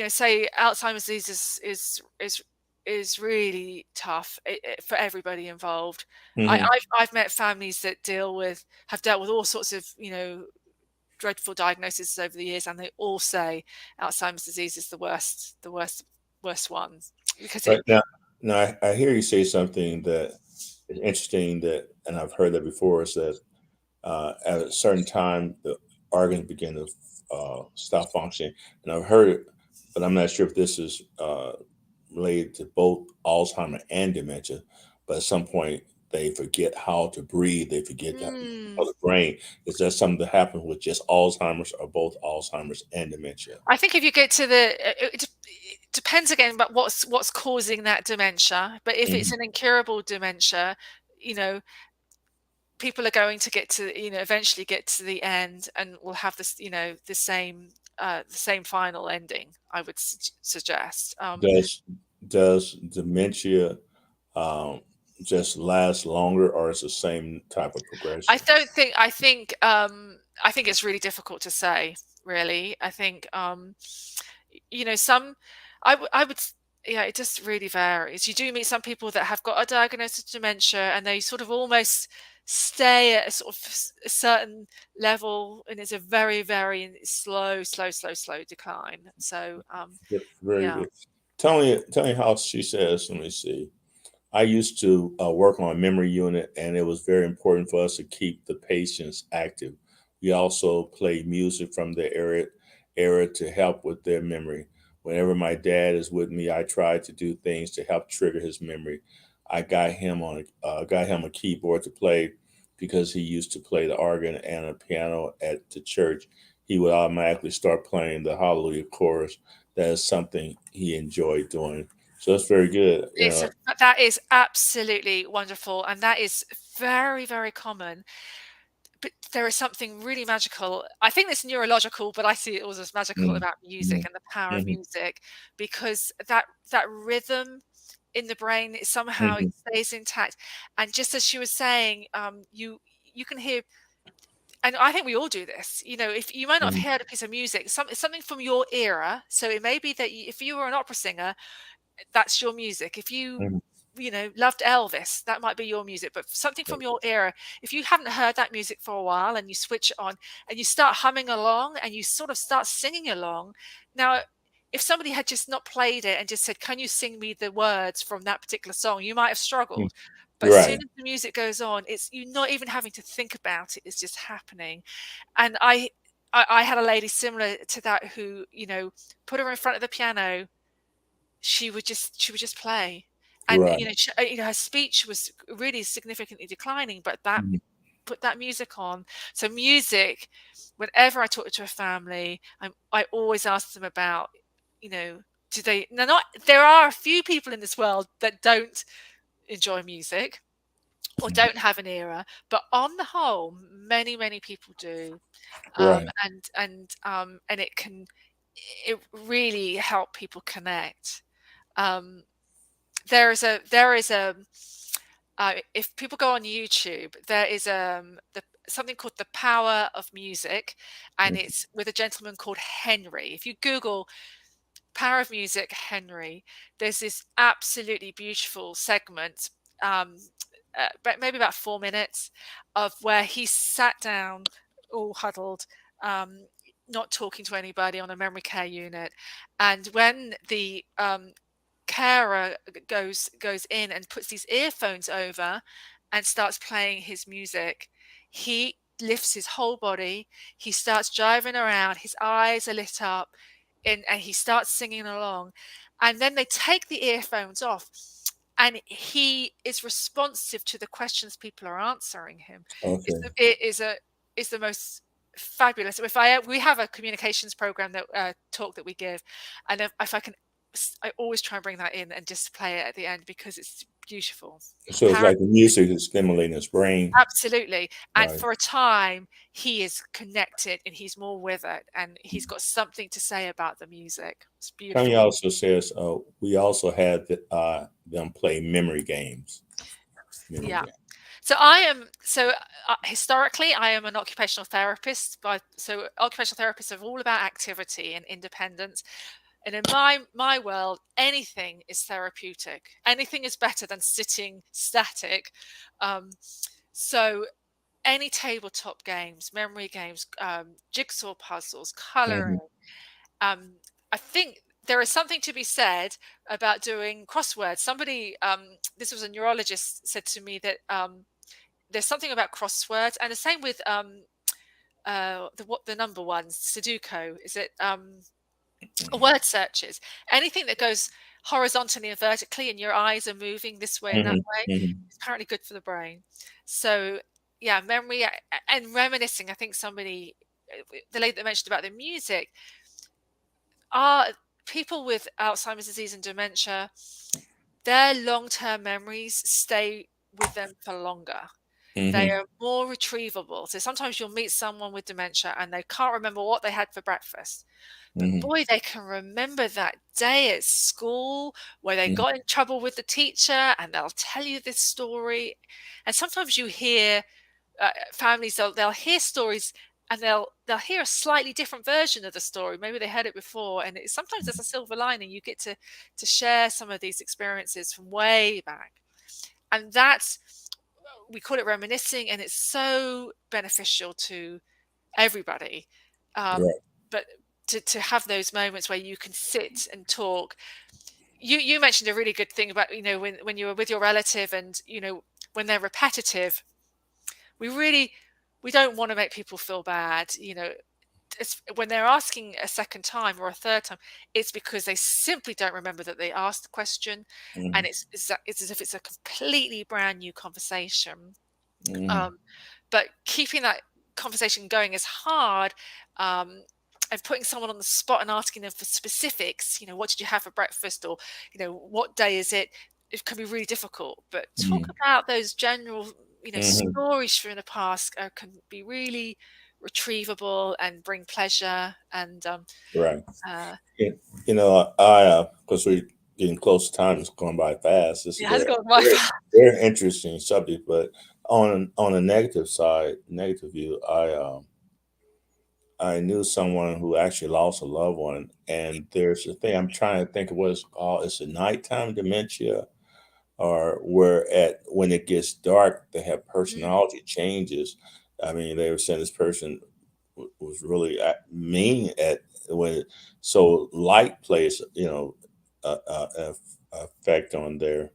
say Alzheimer's disease is really tough for everybody involved. Hmm. I've met families that have dealt with all sorts of dreadful diagnoses over the years, and they all say Alzheimer's disease is worst one because Right it. now, now I hear you say something that is interesting that, and I've heard that before, is that at a certain time the organs begin to stop functioning, and I've heard it, but I'm not sure if this is related to both Alzheimer and dementia. But at some point, they forget how to breathe. They forget how Mm, the brain. Is that something that happens with just Alzheimer's or both Alzheimer's and dementia? I think if you get to it depends again about what's causing that dementia. But if it's Hmm. an incurable dementia, you know, people are going to get to eventually get to the end and will have this the same final ending, I would suggest. Does does dementia um, just last longer, or is the same type of I progression? don't think I think it's really difficult to say, really. I think some I would yeah, it just really varies. You do meet some people that have got a diagnosis of dementia and they sort of almost stay at a sort of a certain level, and it's a very, very slow decline. So Very yeah. good. Tell me how she says. Let me see. I used to work on a memory unit, and it was very important for us to keep the patients active. We also played music from the era to help with their memory. Whenever my dad is with me, I try to do things to help trigger his memory. I got him a keyboard to play because he used to play the organ and a piano at the church. He would automatically start playing the Hallelujah chorus. That is something he enjoyed doing. So that's very good. You know. That is absolutely wonderful, and that is very, very common. But there is something really magical. I think it's neurological, but I see it also as magical Mm, about music mm, and the power of mhm, music, because that rhythm in the brain somehow it mhm, stays intact. And just as she was saying, you can hear, and I think we all do this. If you might not mhm, have heard a piece of music, something from your era. So it may be that if you were an opera singer, that's your music. If mhm. loved Elvis, that might be your music. But something from Right. your era, if you haven't heard that music for a while and you switch it on and you start humming along and you sort of start singing along. Now, if somebody had just not played it and just said, "Can you sing me the words from that particular song?" you might have Mm. struggled. But as soon Right. as the music goes on, it's you're not even having to think about it. It's just happening. And I had a lady similar to that who, put her in front of the piano, she would just play. And Right. her speech was really significantly declining, but that Mhm. put that music on. So music, whenever I talk to a family, I always ask them about, you know do they now, not there are a few people in this world that don't enjoy music or Mhm. don't have an era, but on the whole many people do. Right. And it really help people connect. um, there is a if people go on YouTube, there is something called The Power of Music, and Mhm. it's with a gentleman called Henry. If you Google Power of Music Henry, there's this absolutely beautiful segment, um, but maybe about 4 minutes, of where he sat down, all huddled, um, not talking to anybody on a memory care unit, and when the carer goes in and puts these earphones over and starts playing his music, he lifts his whole body. He starts driving around. His eyes are lit up, and he starts singing along. And then they take the earphones off, and he is responsive to the questions people are answering him. Okay. It's the most fabulous. If I We have a communications program that talk that we give, and if I can, I always try and bring that in and just play it at the end because it's beautiful. So it's Power, like the music is stimulating his brain. absolutely. And Right. for a time, he is connected and he's more with it, and he's got something to say about the music. It's Tommy beautiful. also says we also had them play memory games. Memory Yeah. games. Historically, I am an occupational therapist. So occupational therapists are all about activity and independence. And in my world, anything is therapeutic. Anything is better than sitting static. Um, so any tabletop games, memory games, jigsaw puzzles, Hmm. coloring. Um, I think there is something to be said about doing crosswords. Somebody, this was a neurologist, said to me that there's something about crosswords, and the same with the number ones, Sudoku. Is it word searches? Anything that goes horizontally and vertically, and your eyes are moving this way and that Hmm. way, Hmm. is apparently good for the brain. So yeah, memory and reminiscing. I think somebody, the lady that mentioned about the music, are people with Alzheimer's disease and dementia, their long-term memories stay with them for longer. They Hmm. are more retrievable. So sometimes you'll meet someone with dementia and they can't remember what they had for breakfast. But Hmm. boy, they can remember that day at school where they Hmm. got in trouble with the teacher, and they'll tell you this story. And sometimes you hear families, they'll hear stories and they'll hear a slightly different version of the story. Maybe they heard it before, and sometimes there's a silver lining. You get to share some of these experiences from way back, and that's, we call it reminiscing, and it's so beneficial to everybody. Um, Right. but to have those moments where you can sit and talk. You mentioned a really good thing about, when you were with your relative, and when they're repetitive, we really we don't want to make people feel bad. It's when they're asking a second time or a third time, it's because they simply don't remember that they asked the question, and Hmm. it's as if it's a completely brand new conversation. Hmm. Um, but keeping that conversation going is hard. Um, and putting someone on the spot and asking them for specifics, what did you have for breakfast, or what day is it? It can be really difficult. But talk Hmm. about those general, Hmm. stories from the past can be really retrievable and bring pleasure. And Right. uh, Yeah. I because we're getting close, time is going by fast. This is it a has very, gone by very, fast. very interesting subject. But on a negative side, negative view, I knew someone who actually lost a loved one, and there's a thing I'm trying to think of what it's called. It's a nighttime dementia, or where at when it gets dark, they have Mm. personality changes. I mean, they were saying this person was really mean at when so light plays effect on their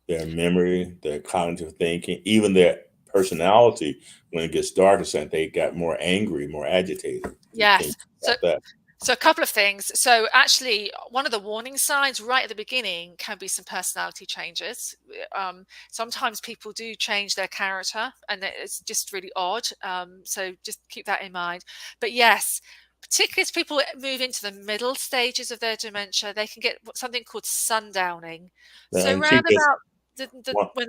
memory, their cognitive thinking, even their personality. When it gets darker, saying they got more angry, more agitated. Can you Yes. talk So about that? So a couple of things. So actually, one of the warning signs right at the beginning can be some personality changes. Sometimes people do change their character, and it's just really odd. So just keep that in mind. But yes, particularly as people move into the middle stages of their dementia, they can get something called sundowning. So And she round just about one when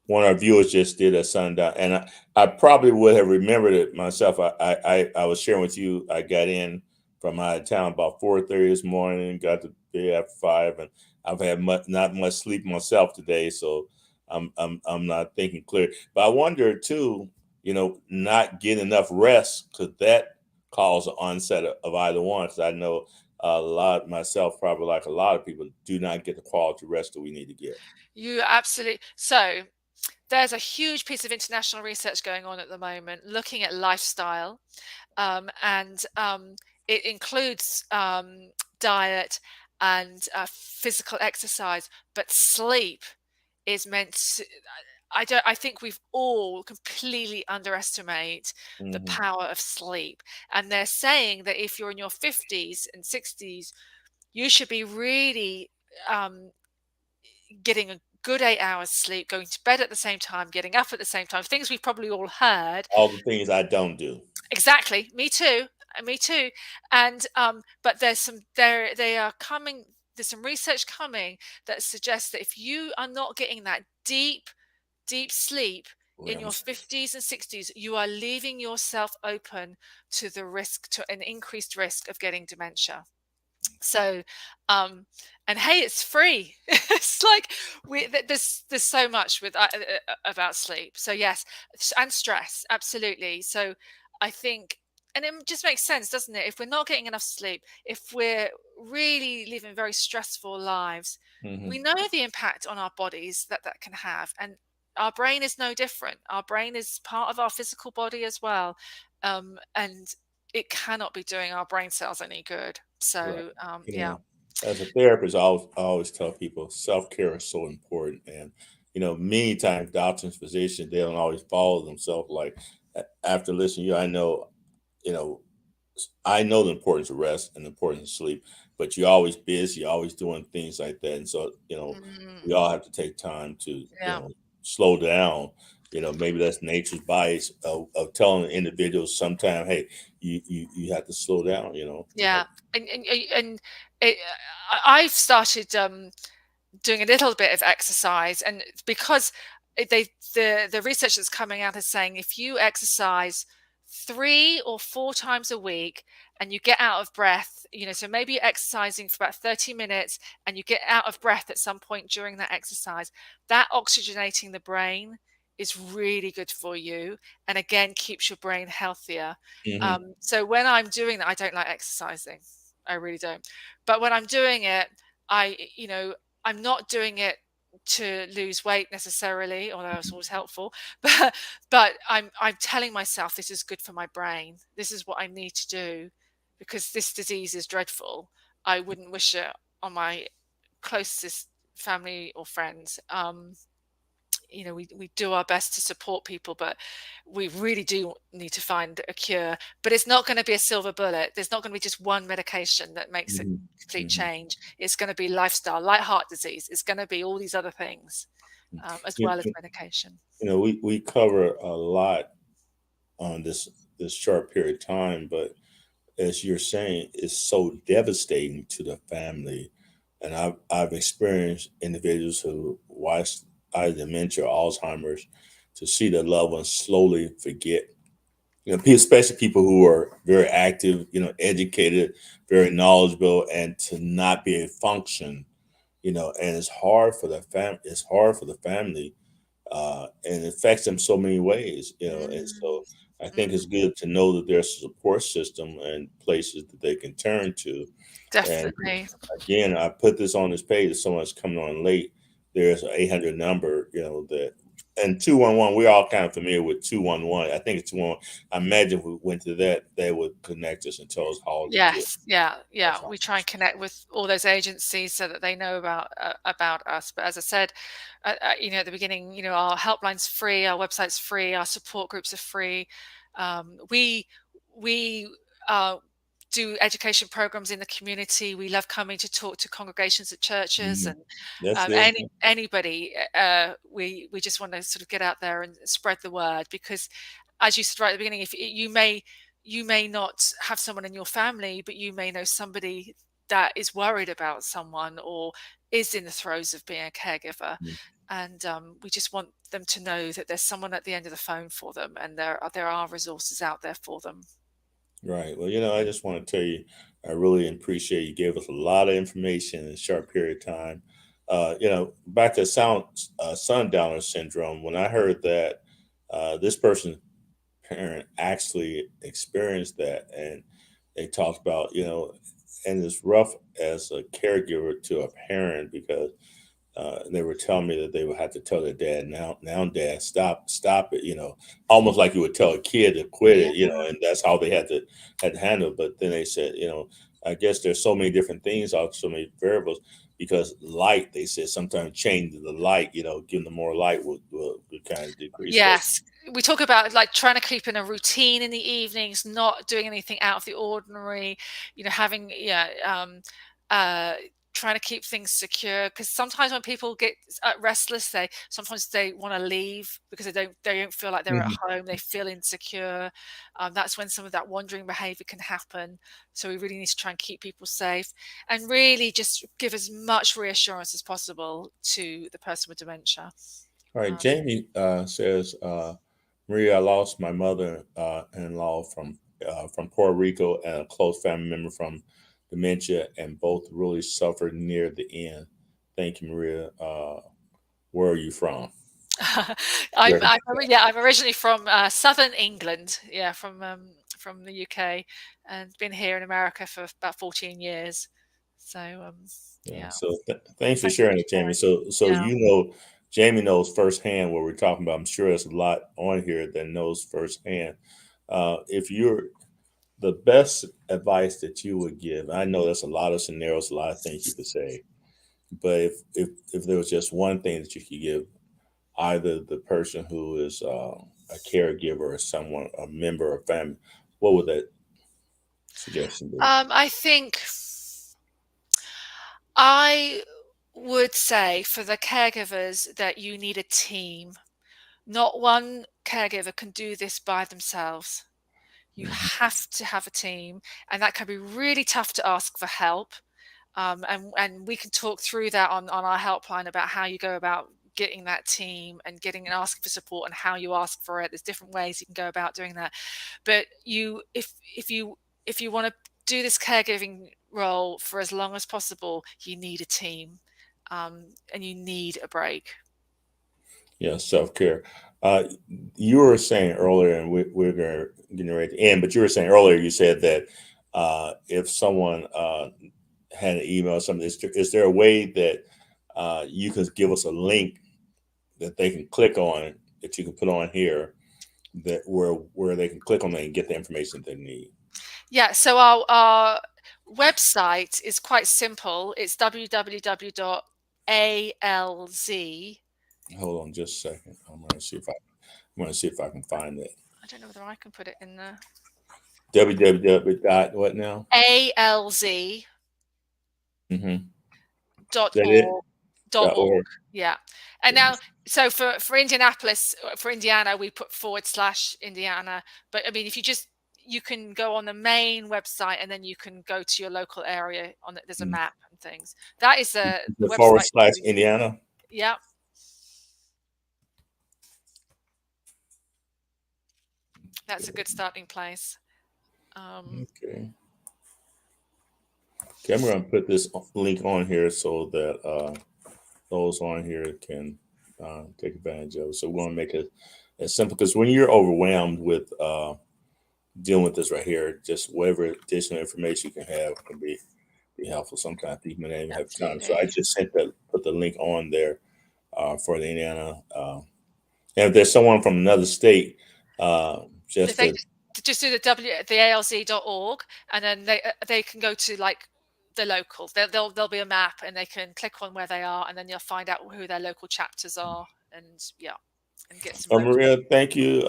one of our viewers just did a sundown, and I probably would have remembered it myself. I was sharing with you. I got in from out of town about 4:30 this morning, got to bed after 5, and I've had not much sleep myself today, so I'm not thinking clear. But I wonder too, not getting enough rest, could that cause the onset of either one? Because I know a lot myself, probably like a lot of people, do not get the quality rest that we need to get. you absolutely so. There's a huge piece of international research going on at the moment looking at lifestyle, and it includes diet and physical exercise, but sleep is meant to, I don't I think we've all completely underestimate the Hmm. power of sleep. And they're saying that if you're in your 50s and 60s, you should be really um, getting a good 8 hours sleep, going to bed at the same time, getting up at the same time, things we've probably all heard. All the things I don't do. Exactly. Me too. Me too. And but they are coming. There's some research coming that suggests that if you are not getting that deep sleep in REM your sleep. 50s and 60s, you are leaving yourself open to the risk, to an increased risk of getting dementia. So, and hey, it's free. It's like there's so much with about sleep. So yes, and stress, absolutely. So I think. and it just makes sense, doesn't it? If we're not getting enough sleep, if we're really living very stressful lives, we Hmm. know the impact on our bodies that that can have. And our brain is no different. Our brain is part of our physical body as well. And it cannot be doing our brain cells any good. Right. So, You yeah. know, as a therapist, I always tell people self care is so important. And, many times doctors and physicians, they don't always follow themselves. Like after listening to you, you know, I know the importance of rest and the importance of sleep, but you're always busy, you're always doing things like that. And so, we Mm, all have to take time to, yeah. slow down. Maybe that's nature's bias of telling individuals sometime, hey, you have to slow down, you have. Yeah. And it, I've started, doing a little bit of exercise, and it's because the research that's coming out is saying if you exercise 3 or 4 times a week and you get out of breath, so maybe you're exercising for about 30 minutes and you get out of breath at some point during that exercise, that oxygenating the brain is really good for you, and again keeps your brain healthier. Hmm. So when I'm doing that, I don't like exercising, I really don't, but when I'm doing it, I'm not doing it to lose weight necessarily, although it's always helpful. But I'm telling myself this is good for my brain. This is what I need to do because this disease is dreadful. I wouldn't wish it on my closest family or friends. We do our best to support people, but we really do need to find a cure. But it's not going to be a silver bullet. There's not going to be just one medication that makes a Hmm. complete Hmm. change. It's going to be lifestyle, like heart disease. It's going to be all these other things, as You, well as medication. we cover a lot on this short period of time, but as you're saying, it's so devastating to the family. And I've experienced individuals who watched either dementia or Alzheimer's to see their loved ones slowly forget. Especially people who are very active, educated, very knowledgeable, and to not be able to function. And it's hard for the family. It's hard for the family, and it affects them so many ways. And Mm, so I think it's mm, good to know that there's a support system and places that they can turn to. And definitely. again, I put this on this page. If someone's coming on late, there's an 800 number, that, and 211. We're all kind of familiar with 211. I think it's 211. I imagine if we went to that, they would connect us and tell us how to get Yes, yeah, yeah. We try and Alzheimer's. connect with all those agencies so that they know about us. But as I said, at the beginning, our helpline's free, our website's free, our support groups are free. We uh, do education programs in the community. We love coming to talk to congregations at churches Mhm. and That's good. anybody. We just want to sort of get out there and spread the word because, as you said right at the beginning, if you may not have someone in your family, but you may know somebody that is worried about someone or is in the throes of being a caregiver. Mhm. And we just want them to know that there's someone at the end of the phone for them, and there are resources out there for them. Right. Well, I just want to tell you, I really appreciate you gave us a lot of information in a short period of time. Back to sundowner syndrome. When I heard that this person's parent actually experienced that, and they talked about, and it's rough as a caregiver to a parent because they were telling me that they would have to tell their dad, now, dad, stop it, almost like you would tell a kid to quit Yeah. it, and that's how they had to handle it. But then they said, I guess there's so many different things, so many variables, because light, they said, sometimes changing the light, giving them more light would kind of decrease that. Yes. We talk about like trying to keep in a routine in the evenings, not doing anything out of the ordinary, having, yeah, uh, trying to keep things secure. Because sometimes when people get restless, sometimes they want to leave because they don't feel like they're at Mhm. home. They feel insecure. That's when some of that wandering behavior can happen. So we really need to try and keep people safe and really just give as much reassurance as possible to the person with dementia. All right, Um, Jamie says, Maria, I lost my mother in law from Puerto Rico and a close family member from dementia, and both really suffered near the end. Thank you, Maria. Where are you from? I'm Where? I'm ori yeah, I'm originally from, Southern England. Yeah, from from the UK, and been here in America for about 14 years. So Yeah. yeah, So thanks for thank you sharing for it, Jamie. sharing. So Yeah. you know, Jamie knows firsthand what we're talking about. I'm sure there's a lot on here that knows firsthand. If you're the best advice that you would give, I know there's a lot of scenarios, a lot of things you could say, but if there was just one thing that you could give either the person who is a caregiver or someone, a member of family, what would that suggestion be? I think I would say for the caregivers that you need a team. Not one caregiver can do this by themselves. You Mhm. have to have a team, and that can be really tough to ask for help. And we can talk through that on our helpline about how you go about getting that team and getting and asking for support and how you ask for it. There's different ways you can go about doing that. But you, if you want to do this caregiving role for as long as possible, you need a team, and you need a break. Yeah, self care. Uh, you were saying earlier, and we're getting ready to end, but you were saying earlier, you said that if someone had an email or something, is there a way that you could give us a link that they can click on that you can put on here that where they can click on it and get the information they need? Yeah, so our website is quite simple. It's www.alz. Hold on just a second. I'm gonna see if I can find it. I don't know whether I can put it in the www dot what now? alz Mm-hmm. dot That it? org dot Dot org. org. Yeah. And now, so for Indianapolis, for Indiana, we put / Indiana. But I mean, if you just you can go on the main website and then you can go to your local area on it. There's a Mm. map and things. That is the The forward website. slash Indiana. Yeah, that's a good starting place. Um, Okay. Okay, I'm going to put this link on here so that those on here can take advantage of it. So we want to make it as simple because when you're overwhelmed with dealing with this right here, just whatever additional information you can have can be helpful. Sometimes people may not even have time. So I Absolutely. just put the link on there for the Indiana. And if there's someone from another state, If just they to just do the alz.org, and then they can go to like the locals. There'll be a map, and they can click on where they are, and then you'll find out who their local chapters are, and yeah, and get some local. Maria, thank you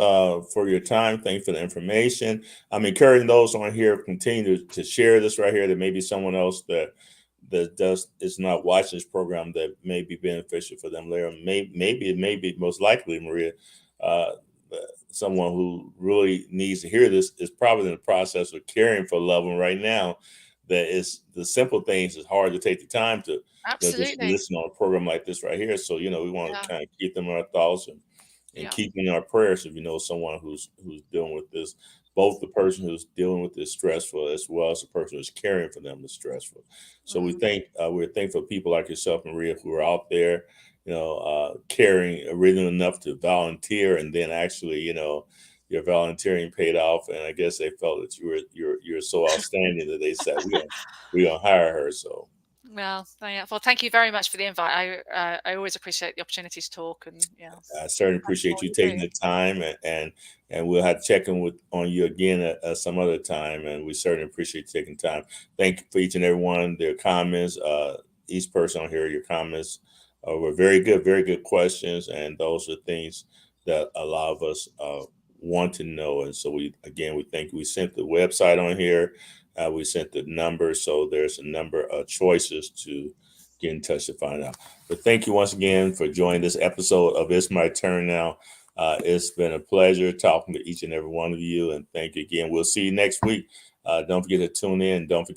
for your time. Thank you for the information. I'm encouraging those on here continue to share this right here. That maybe someone else that does is not watching this program that may be beneficial for them later. Maybe most likely, Maria, uh, someone who really needs to hear this is probably in the process of caring for a loved one right now. That is the simple things is hard to take the time to just Absolutely. listen on a program like this right here. So we want Yeah. to kind of keep them in our thoughts and Yeah. keep in our prayers if you know someone who's dealing with this, both the person who's dealing with this stressful as well as the person who's caring for them is stressful. So we Mm, think we're thankful for people like yourself, Maria, who are out there, caring original enough to volunteer, and then actually, your volunteering paid off, and I guess they felt that you're so outstanding that they said we're gonna hire her. So well, yeah. Well, thank you very much for the invite. I always appreciate the opportunity to talk, and yeah, I certainly thanks for appreciate what you you taking do. the time, and we'll have to check in on you again at some other time. And we certainly appreciate you taking time. Thank you for each and every one their comments. Each person on here, your comments were very good questions, and those are things that a lot of us want to know. And so we think we sent the website on here. We sent the number, so there's a number of choices to get in touch to find out. But thank you once again for joining this episode of It's My Turn Now. It's been a pleasure talking to each and every one of you. And thank you again. We'll see you next week. Don't forget to tune in. Don't forget